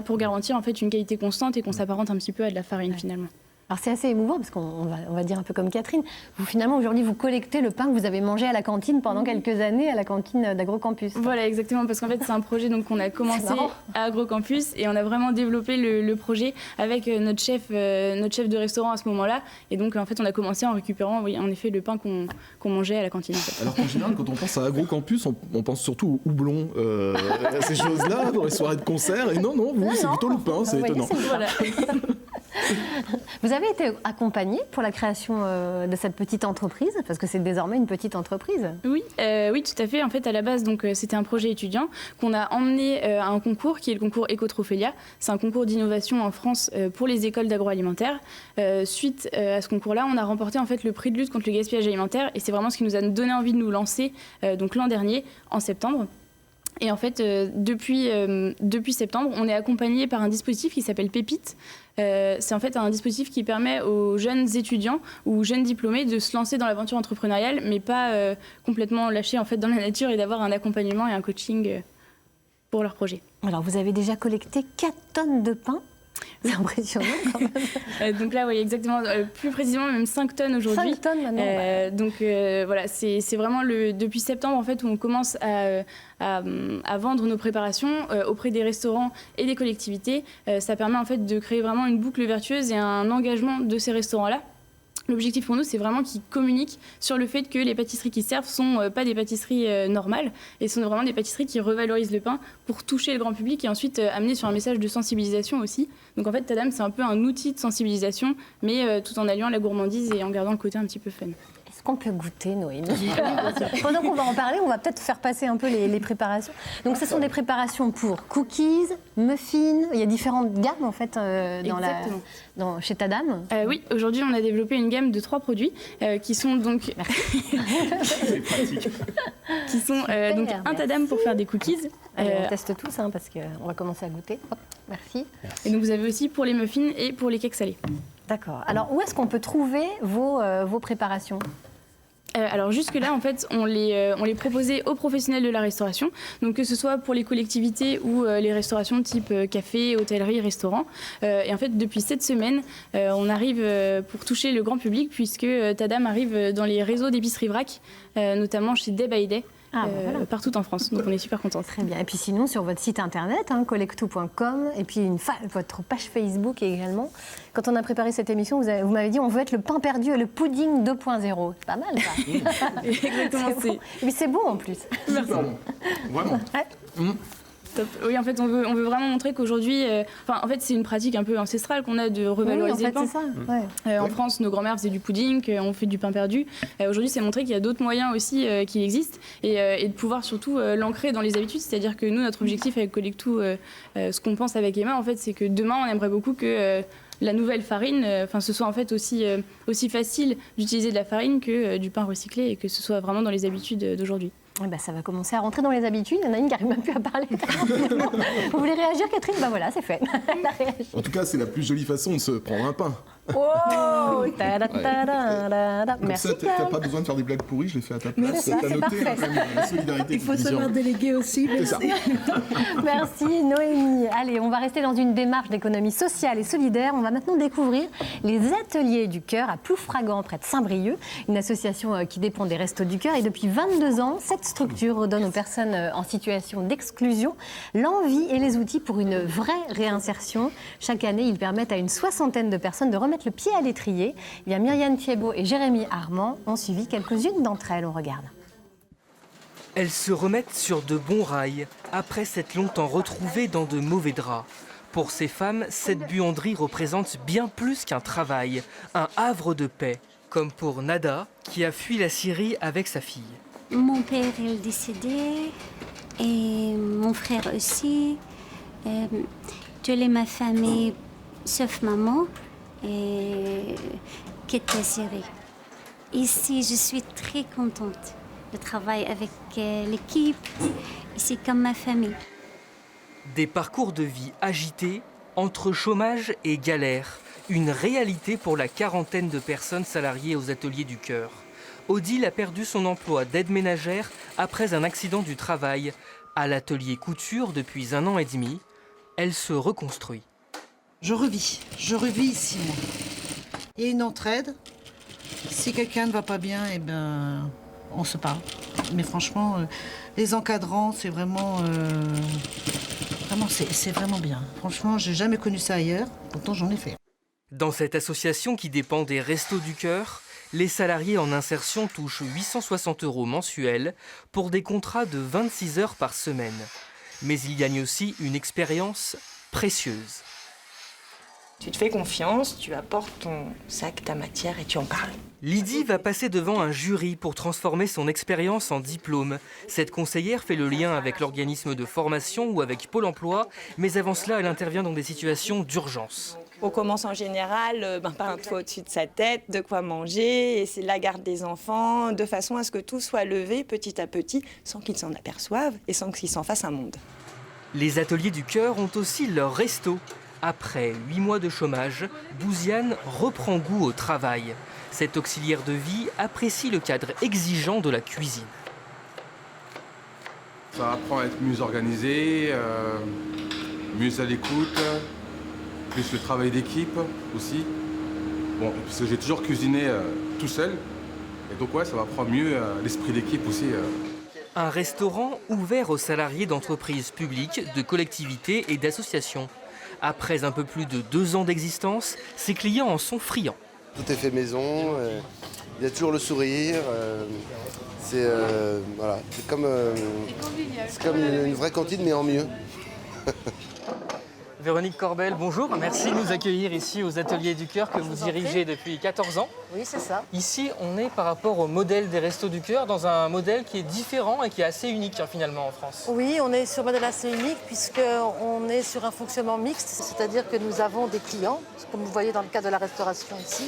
pour garantir en fait une qualité constante et qu'on s'apparente un petit peu à de la farine finalement. Alors c'est assez émouvant parce qu'on va dire un peu comme Catherine. Vous finalement aujourd'hui vous collectez le pain que vous avez mangé à la cantine pendant quelques années à la cantine d'Agrocampus. Voilà exactement, parce qu'en fait c'est un projet donc qu'on a commencé à Agrocampus et on a vraiment développé le projet avec notre chef de restaurant à ce moment-là. Et donc en fait on a commencé en récupérant en effet le pain qu'on mangeait à la cantine. En fait. Alors qu'en général quand on pense à Agrocampus on pense surtout au houblon, ces choses-là dans les soirées de concert. Et non, vous c'est plutôt le pain, c'est étonnant. Voilà. Vous avez été accompagné pour la création de cette petite entreprise, parce que c'est désormais une petite entreprise. Oui, tout à fait. En fait, à la base, donc, c'était un projet étudiant qu'on a emmené à un concours qui est le concours Ecotrophélia. C'est un concours d'innovation en France pour les écoles d'agroalimentaire. Suite à ce concours-là, on a remporté en fait le prix de lutte contre le gaspillage alimentaire, et c'est vraiment ce qui nous a donné envie de nous lancer donc l'an dernier, en septembre. Et en fait, depuis septembre, on est accompagné par un dispositif qui s'appelle Pépite. C'est en fait un dispositif qui permet aux jeunes étudiants ou jeunes diplômés de se lancer dans l'aventure entrepreneuriale, mais pas complètement lâcher en fait dans la nature, et d'avoir un accompagnement et un coaching pour leur projet. Alors, vous avez déjà collecté 4 tonnes de pain. C'est impressionnant quand même. Donc là, oui, exactement. Plus précisément, même 5 tonnes aujourd'hui. 5 tonnes maintenant. Donc voilà, c'est vraiment depuis septembre en fait où on commence à vendre nos préparations auprès des restaurants et des collectivités. Ça permet en fait de créer vraiment une boucle vertueuse et un engagement de ces restaurants-là. L'objectif pour nous, c'est vraiment qu'ils communiquent sur le fait que les pâtisseries qu'ils servent ne sont pas des pâtisseries normales, et sont vraiment des pâtisseries qui revalorisent le pain pour toucher le grand public et ensuite amener sur un message de sensibilisation aussi. Donc en fait, Tadam, c'est un peu un outil de sensibilisation, mais tout en alliant la gourmandise et en gardant le côté un petit peu fun. Est-ce qu'on peut goûter, Noémie ? Pendant qu'on va en parler, on va peut-être faire passer un peu les préparations. Donc ce sont des préparations pour cookies, muffins, il y a différentes gammes en fait chez Tadam. Oui, aujourd'hui on a développé une gamme de 3 produits qui sont donc c'est pratique. qui sont donc un Tadam pour faire des cookies. Allez, on teste tous parce qu'on va commencer à goûter. Hop, merci. Et donc vous avez aussi pour les muffins et pour les cakes salés. D'accord. Alors où est-ce qu'on peut trouver vos préparations ? Alors jusque-là, en fait, on les proposait aux professionnels de la restauration, donc que ce soit pour les collectivités ou les restaurations type café, hôtellerie, restaurant. Et en fait, depuis cette semaine, on arrive pour toucher le grand public, puisque Tadam arrive dans les réseaux d'épicerie vrac, notamment chez Day by Day. Partout en France, donc on est super contents. Très bien. Et puis sinon, sur votre site internet, collectou.com, et puis votre page Facebook également. Quand on a préparé cette émission, vous m'avez dit on veut être le pain perdu et le pudding 2.0. C'est pas mal, ça. Exactement. Et puis c'est beau en plus. Merci. Vraiment. Ouais. Top. Oui, en fait, on veut vraiment montrer qu'aujourd'hui, en fait, c'est une pratique un peu ancestrale qu'on a de revaloriser le pain. c'est ça. Ouais. En France, nos grand-mères faisaient du pudding, on fait du pain perdu. Aujourd'hui, c'est montrer qu'il y a d'autres moyens aussi qui existent et de pouvoir surtout l'ancrer dans les habitudes. C'est-à-dire que nous, notre objectif avec Collectou, ce qu'on pense avec Emma, en fait, c'est que demain, on aimerait beaucoup que la nouvelle farine, ce soit en fait aussi facile d'utiliser de la farine que du pain recyclé et que ce soit vraiment dans les habitudes d'aujourd'hui. Eh ben, ça va commencer à rentrer dans les habitudes. Il y en a une qui n'arrive même plus à parler. Vous voulez réagir, Catherine? Ben voilà, c'est fait. Elle a réagi. En tout cas, c'est la plus jolie façon de se prendre un pain. Oh, Merci. Ça, t'as pas besoin de faire des blagues pourries, je l'ai fait à ta place. Ça, c'est parfait. La solidarité. Il faut savoir déléguer aussi. Merci. Merci Noémie. Allez, on va rester dans une démarche d'économie sociale et solidaire. On va maintenant découvrir les Ateliers du Cœur à Ploufragan, près de Saint-Brieuc, une association qui dépend des Restos du Cœur. Et depuis 22 ans, cette structure redonne aux personnes en situation d'exclusion l'envie et les outils pour une vraie réinsertion. Chaque année, ils permettent à une 60aine de personnes de remettre le pied à l'étrier. Eh bien, Myriam Thiebaud et Jérémy Armand ont suivi quelques-unes d'entre elles. On regarde. Elles se remettent sur de bons rails après s'être longtemps retrouvées dans de mauvais draps. Pour ces femmes, cette buanderie représente bien plus qu'un travail, un havre de paix, comme pour Nada qui a fui la Syrie avec sa fille. Mon père est décédé et mon frère aussi. Toute ma famille, sauf maman, qui est en Syrie. Ici, je suis très contente de travailler avec l'équipe. Ici, comme ma famille. Des parcours de vie agités, entre chômage et galère. Une réalité pour la quarantaine de personnes salariées aux Ateliers du Cœur. Odile a perdu son emploi d'aide ménagère après un accident du travail. À l'atelier couture depuis 1 an et demi, elle se reconstruit. Je revis ici, moi. Il y a une entraide. Si quelqu'un ne va pas bien, eh ben, on se parle. Mais franchement, les encadrants, c'est vraiment, c'est vraiment bien. Franchement, j'ai jamais connu ça ailleurs. Pourtant, j'en ai fait. Dans cette association qui dépend des Restos du Cœur, les salariés en insertion touchent 860 € mensuels pour des contrats de 26 heures par semaine. Mais ils gagnent aussi une expérience précieuse. Tu te fais confiance, tu apportes ton sac, ta matière et tu en parles. Lydie va passer devant un jury pour transformer son expérience en diplôme. Cette conseillère fait le lien avec l'organisme de formation ou avec Pôle emploi, mais avant cela, elle intervient dans des situations d'urgence. On commence en général par un toit au-dessus de sa tête, de quoi manger, et c'est la garde des enfants, de façon à ce que tout soit levé petit à petit, sans qu'ils s'en aperçoivent et sans qu'ils s'en fassent un monde. Les Ateliers du Cœur ont aussi leur resto. Après 8 mois de chômage, Bouziane reprend goût au travail. Cet auxiliaire de vie apprécie le cadre exigeant de la cuisine. Ça apprend à être mieux organisé, mieux à l'écoute, plus le travail d'équipe aussi. Bon, parce que j'ai toujours cuisiné tout seul, et donc ouais, ça m'apprend mieux l'esprit d'équipe aussi. Un restaurant ouvert aux salariés d'entreprises publiques, de collectivités et d'associations. Après un peu plus de 2 ans d'existence, ses clients en sont friands. Tout est fait maison, il y a toujours le sourire, c'est voilà, c'est comme une vraie cantine mais en mieux. Véronique Corbel, bonjour. Merci de nous accueillir ici aux Ateliers du Cœur que vous dirigez depuis 14 ans. Oui, c'est ça. Ici, on est par rapport au modèle des Restos du Cœur, dans un modèle qui est différent et qui est assez unique finalement en France. Oui, on est sur un modèle assez unique puisqu'on est sur un fonctionnement mixte, c'est-à-dire que nous avons des clients, comme vous voyez dans le cas de la restauration ici,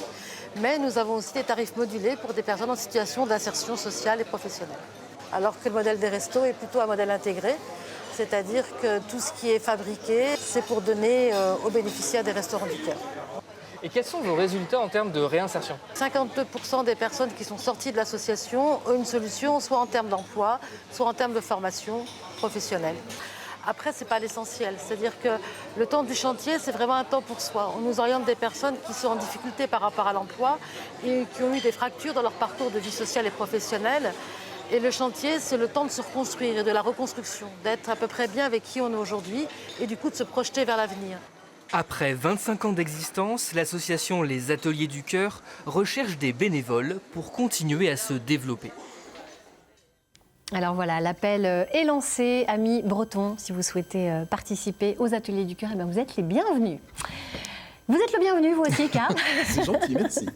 mais nous avons aussi des tarifs modulés pour des personnes en situation d'insertion sociale et professionnelle. Alors que le modèle des restos est plutôt un modèle intégré, c'est-à-dire que tout ce qui est fabriqué, c'est pour donner aux bénéficiaires des Restaurants du Cœur. Et quels sont vos résultats en termes de réinsertion? 52% des personnes qui sont sorties de l'association ont une solution, soit en termes d'emploi, soit en termes de formation professionnelle. Après, ce n'est pas l'essentiel, c'est-à-dire que le temps du chantier, c'est vraiment un temps pour soi. On nous oriente des personnes qui sont en difficulté par rapport à l'emploi et qui ont eu des fractures dans leur parcours de vie sociale et professionnelle. Et le chantier, c'est le temps de se reconstruire et de la reconstruction, d'être à peu près bien avec qui on est aujourd'hui et du coup de se projeter vers l'avenir. Après 25 ans d'existence, l'association Les Ateliers du Cœur recherche des bénévoles pour continuer à se développer. Alors voilà, l'appel est lancé. Amis bretons, si vous souhaitez participer aux Ateliers du Cœur, eh bien vous êtes les bienvenus. Vous êtes le bienvenu, vous aussi, Karl. C'est gentil, merci.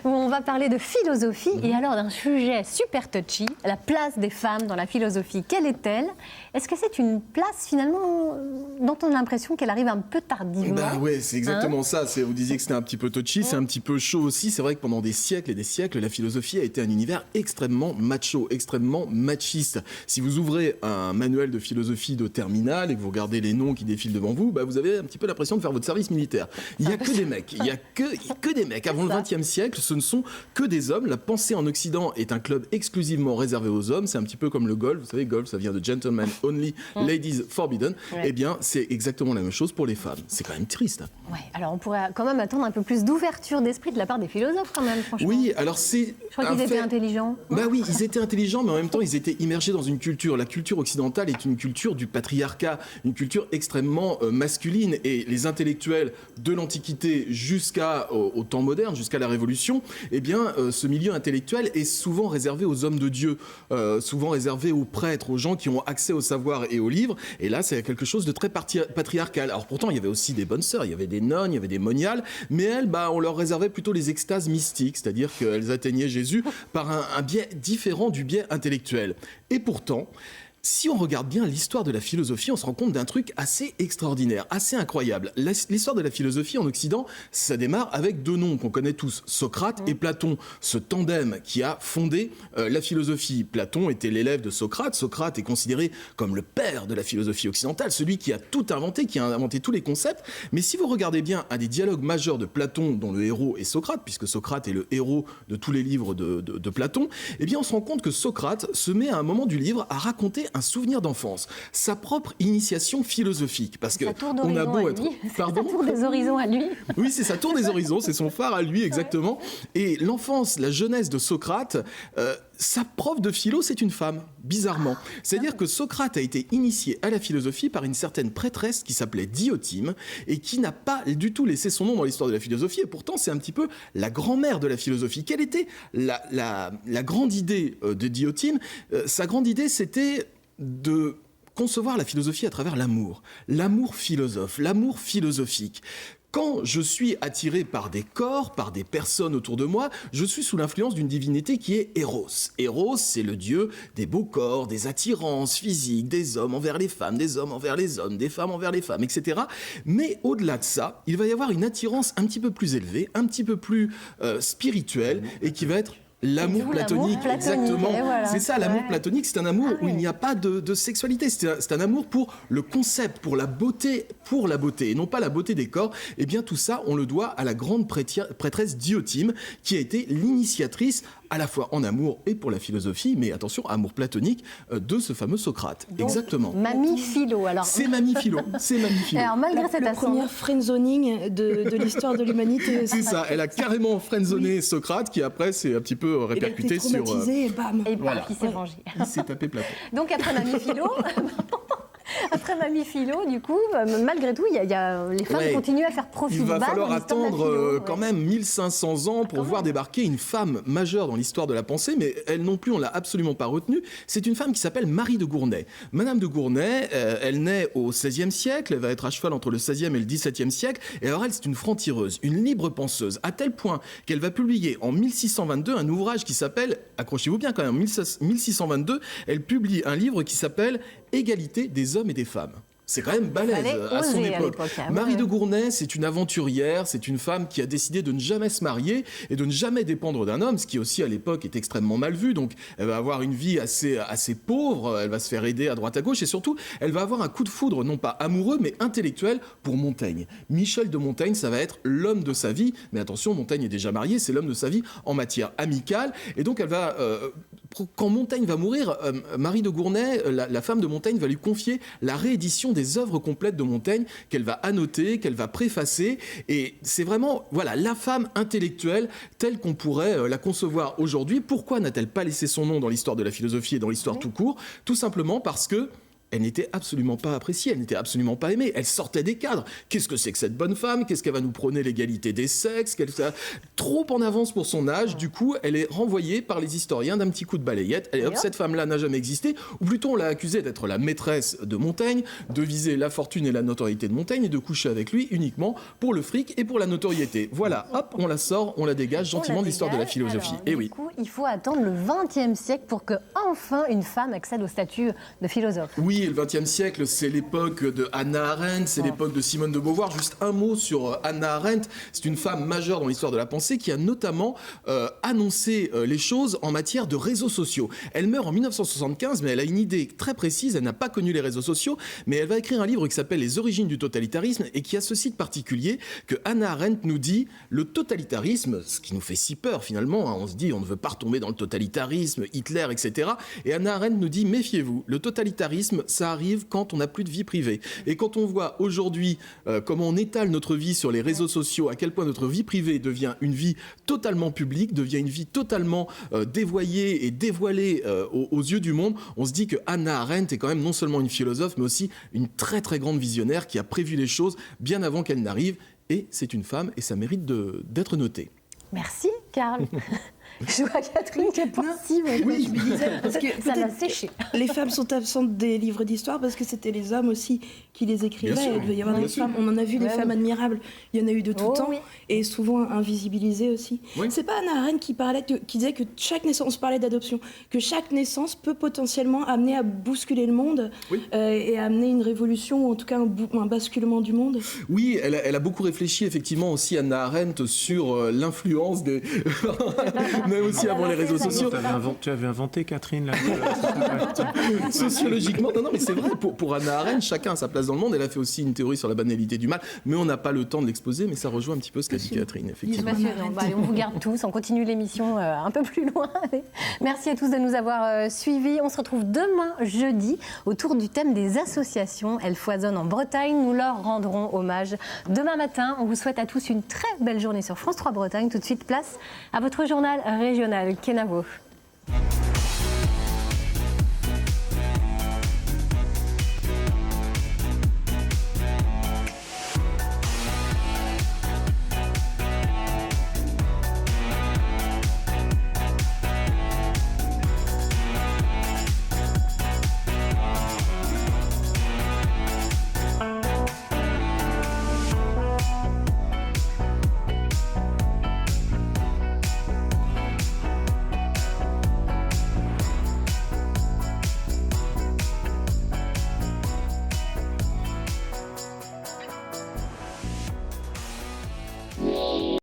On va parler de philosophie et alors d'un sujet super touchy, la place des femmes dans la philosophie. Quelle est-elle? Est-ce que c'est une place finalement dont on a l'impression qu'elle arrive un peu tardivement? Bah ouais, c'est exactement ça. Vous disiez que c'était un petit peu touchy, c'est un petit peu chaud aussi. C'est vrai que pendant des siècles et des siècles, la philosophie a été un univers extrêmement macho, extrêmement machiste. Si vous ouvrez un manuel de philosophie de terminale et que vous regardez les noms qui défilent devant vous, bah vous avez un petit peu l'impression de faire votre service militaire. Il n'y a que des mecs. Il n'y a que des mecs. Avant le XXe siècle, ce ne sont que des hommes. La pensée en Occident est un club exclusivement réservé aux hommes. C'est un petit peu comme le golf. Vous savez, golf, ça vient de gentlemen only, ladies forbidden. Ouais. Eh bien, c'est exactement la même chose pour les femmes. C'est quand même triste. Ouais. Alors, on pourrait quand même attendre un peu plus d'ouverture d'esprit de la part des philosophes, quand même, franchement. Oui, alors c'est. Je crois qu'ils étaient intelligents. Bah oui, ils étaient intelligents, mais en même temps, ils étaient immergés dans une culture. La culture occidentale est une culture du patriarcat, une culture extrêmement masculine. Et les intellectuels de l'Antiquité jusqu'au temps moderne, jusqu'à la Révolution, eh bien, ce milieu intellectuel est souvent réservé aux hommes de Dieu, souvent réservé aux prêtres, aux gens qui ont accès au savoir et aux livres. Et là, c'est quelque chose de très patriarcal. Alors pourtant, il y avait aussi des bonnes sœurs, il y avait des nonnes, il y avait des moniales, mais elles, on leur réservait plutôt les extases mystiques, c'est-à-dire qu'elles atteignaient Jésus par un biais différent du biais intellectuel. Et pourtant, si on regarde bien l'histoire de la philosophie, on se rend compte d'un truc assez extraordinaire, assez incroyable. L'histoire de la philosophie en Occident, ça démarre avec deux noms qu'on connaît tous, Socrate et Platon, ce tandem qui a fondé la philosophie. Platon était l'élève de Socrate. Socrate est considéré comme le père de la philosophie occidentale, celui qui a tout inventé, qui a inventé tous les concepts. Mais si vous regardez bien un des dialogues majeurs de Platon, dont le héros est Socrate, puisque Socrate est le héros de tous les livres de Platon, eh bien on se rend compte que Socrate se met à un moment du livre à raconter un souvenir d'enfance, sa propre initiation philosophique, parce que on a beau être, pardon, sa tour des horizons à lui. Oui, c'est sa tour des horizons, c'est son phare à lui exactement. Et l'enfance, la jeunesse de Socrate, sa prof de philo, c'est une femme, bizarrement. C'est-à-dire que Socrate a été initié à la philosophie par une certaine prêtresse qui s'appelait Diotime et qui n'a pas du tout laissé son nom dans l'histoire de la philosophie. Et pourtant, c'est un petit peu la grand-mère de la philosophie. Quelle était la grande idée de Diotime? Sa grande idée, c'était de concevoir la philosophie à travers l'amour philosophe, l'amour philosophique. Quand je suis attiré par des corps, par des personnes autour de moi, je suis sous l'influence d'une divinité qui est Eros. Eros, c'est le dieu des beaux corps, des attirances physiques, des hommes envers les femmes, des hommes envers les hommes, des femmes envers les femmes, etc. Mais au-delà de ça, il va y avoir une attirance un petit peu plus élevée, un petit peu plus spirituelle, et qui va être l'amour platonique, exactement. Voilà. C'est ça, l'amour platonique, c'est un amour où il n'y a pas de sexualité. C'est un amour pour le concept, pour la beauté, et non pas la beauté des corps. Et bien tout ça, on le doit à la grande prêtresse Diotime, qui a été l'initiatrice à la fois en amour et pour la philosophie, mais attention, amour platonique de ce fameux Socrate. Donc, exactement. Mamie philo, alors. C'est Mamie philo, c'est Mamie philo. Alors malgré cette la première friendzoning de l'histoire de l'humanité. C'est ça, elle a carrément friendzoné Socrate, qui après s'est un petit peu répercuté sur... Il a été traumatisé et bam. Et voilà. Il s'est vengé. Il s'est tapé Platon. Donc après Mamie philo... Après Mamie philo, du coup, malgré tout, les femmes continuent à faire profil bas. Il va falloir attendre quand même 1500 ans pour voir débarquer une femme majeure dans l'histoire de la pensée, mais elle non plus, on l'a absolument pas retenue. C'est une femme qui s'appelle Marie de Gournay. Madame de Gournay, elle naît au XVIe siècle, elle va être à cheval entre le XVIe et le XVIIe siècle, et alors elle, c'est une franc-tireuse, une libre penseuse, à tel point qu'elle va publier en 1622 un ouvrage qui s'appelle, accrochez-vous bien quand même, en 1622, elle publie un livre qui s'appelle Égalité des hommes et des femmes. C'est quand même balèze à son époque. Marie de Gournay, c'est une aventurière, c'est une femme qui a décidé de ne jamais se marier et de ne jamais dépendre d'un homme, ce qui aussi à l'époque est extrêmement mal vu. Donc elle va avoir une vie assez pauvre, elle va se faire aider à droite à gauche et surtout elle va avoir un coup de foudre, non pas amoureux mais intellectuel pour Montaigne. Michel de Montaigne, ça va être l'homme de sa vie, mais attention, Montaigne est déjà marié, c'est l'homme de sa vie en matière amicale et donc elle va... quand Montaigne va mourir, Marie de Gournay, la femme de Montaigne, va lui confier la réédition des œuvres complètes de Montaigne qu'elle va annoter, qu'elle va préfacer. Et c'est vraiment la femme intellectuelle telle qu'on pourrait la concevoir aujourd'hui. Pourquoi n'a-t-elle pas laissé son nom dans l'histoire de la philosophie et dans l'histoire tout court? Tout simplement parce que elle n'était absolument pas appréciée, elle n'était absolument pas aimée, elle sortait des cadres. Qu'est-ce que c'est que cette bonne femme? Qu'est-ce qu'elle va nous prôner l'égalité des sexes? Trop en avance pour son âge, du coup, elle est renvoyée par les historiens d'un petit coup de balayette. Allez hop, cette femme-là n'a jamais existé, ou plutôt on l'a accusée d'être la maîtresse de Montaigne, de viser la fortune et la notoriété de Montaigne et de coucher avec lui uniquement pour le fric et pour la notoriété. Voilà, hop, on la sort, on la dégage gentiment de l'histoire de la philosophie. Alors, du coup, il faut attendre le XXe siècle pour que enfin une femme accède au statut de philosophe. Oui, le XXe siècle, c'est l'époque de Hannah Arendt, c'est l'époque de Simone de Beauvoir. Juste un mot sur Hannah Arendt. C'est une femme majeure dans l'histoire de la pensée qui a notamment annoncé les choses en matière de réseaux sociaux. Elle meurt en 1975, mais elle a une idée très précise. Elle n'a pas connu les réseaux sociaux, mais elle va écrire un livre qui s'appelle Les origines du totalitarisme et qui a ceci de particulier que Hannah Arendt nous dit le totalitarisme, ce qui nous fait si peur finalement, hein, on se dit on ne veut pas retomber dans le totalitarisme, Hitler, etc. Et Hannah Arendt nous dit méfiez-vous, le totalitarisme, ça arrive quand on n'a plus de vie privée. Et quand on voit aujourd'hui comment on étale notre vie sur les réseaux sociaux, à quel point notre vie privée devient une vie totalement publique, devient une vie totalement dévoyée et dévoilée aux yeux du monde, on se dit que Hannah Arendt est quand même non seulement une philosophe, mais aussi une très très grande visionnaire qui a prévu les choses bien avant qu'elles n'arrivent. Et c'est une femme et ça mérite d'être noté. Merci, Karl. Je vois Catherine qui est pensive. Oui, je me disais, parce que ça l'a séché. Les femmes sont absentes des livres d'histoire parce que c'était les hommes aussi qui les écrivaient. Bien sûr, il devait y avoir des femmes. On en a vu des femmes admirables. Il y en a eu de tout temps et souvent invisibilisées aussi. Oui. C'est pas Hannah Arendt qui disait que chaque naissance, on parlait d'adoption, que chaque naissance peut potentiellement amener à bousculer le monde et à amener une révolution ou en tout cas un basculement du monde. Oui, elle a beaucoup réfléchi effectivement aussi Hannah Arendt sur l'influence des... même aussi avant les réseaux sociaux. Tu avais inventé, Catherine, là. Sociologiquement, non, mais c'est vrai, pour Hannah Arendt, chacun a sa place dans le monde. Elle a fait aussi une théorie sur la banalité du mal, mais on n'a pas le temps de l'exposer, mais ça rejoint un petit peu ce qu'a dit Catherine, effectivement. Allez, on vous garde tous, on continue l'émission un peu plus loin. Merci à tous de nous avoir suivis. On se retrouve demain, jeudi, autour du thème des associations. Elles foisonnent en Bretagne, nous leur rendrons hommage demain matin. On vous souhaite à tous une très belle journée sur France 3 Bretagne. Tout de suite, place à votre journal régional. Kenavo.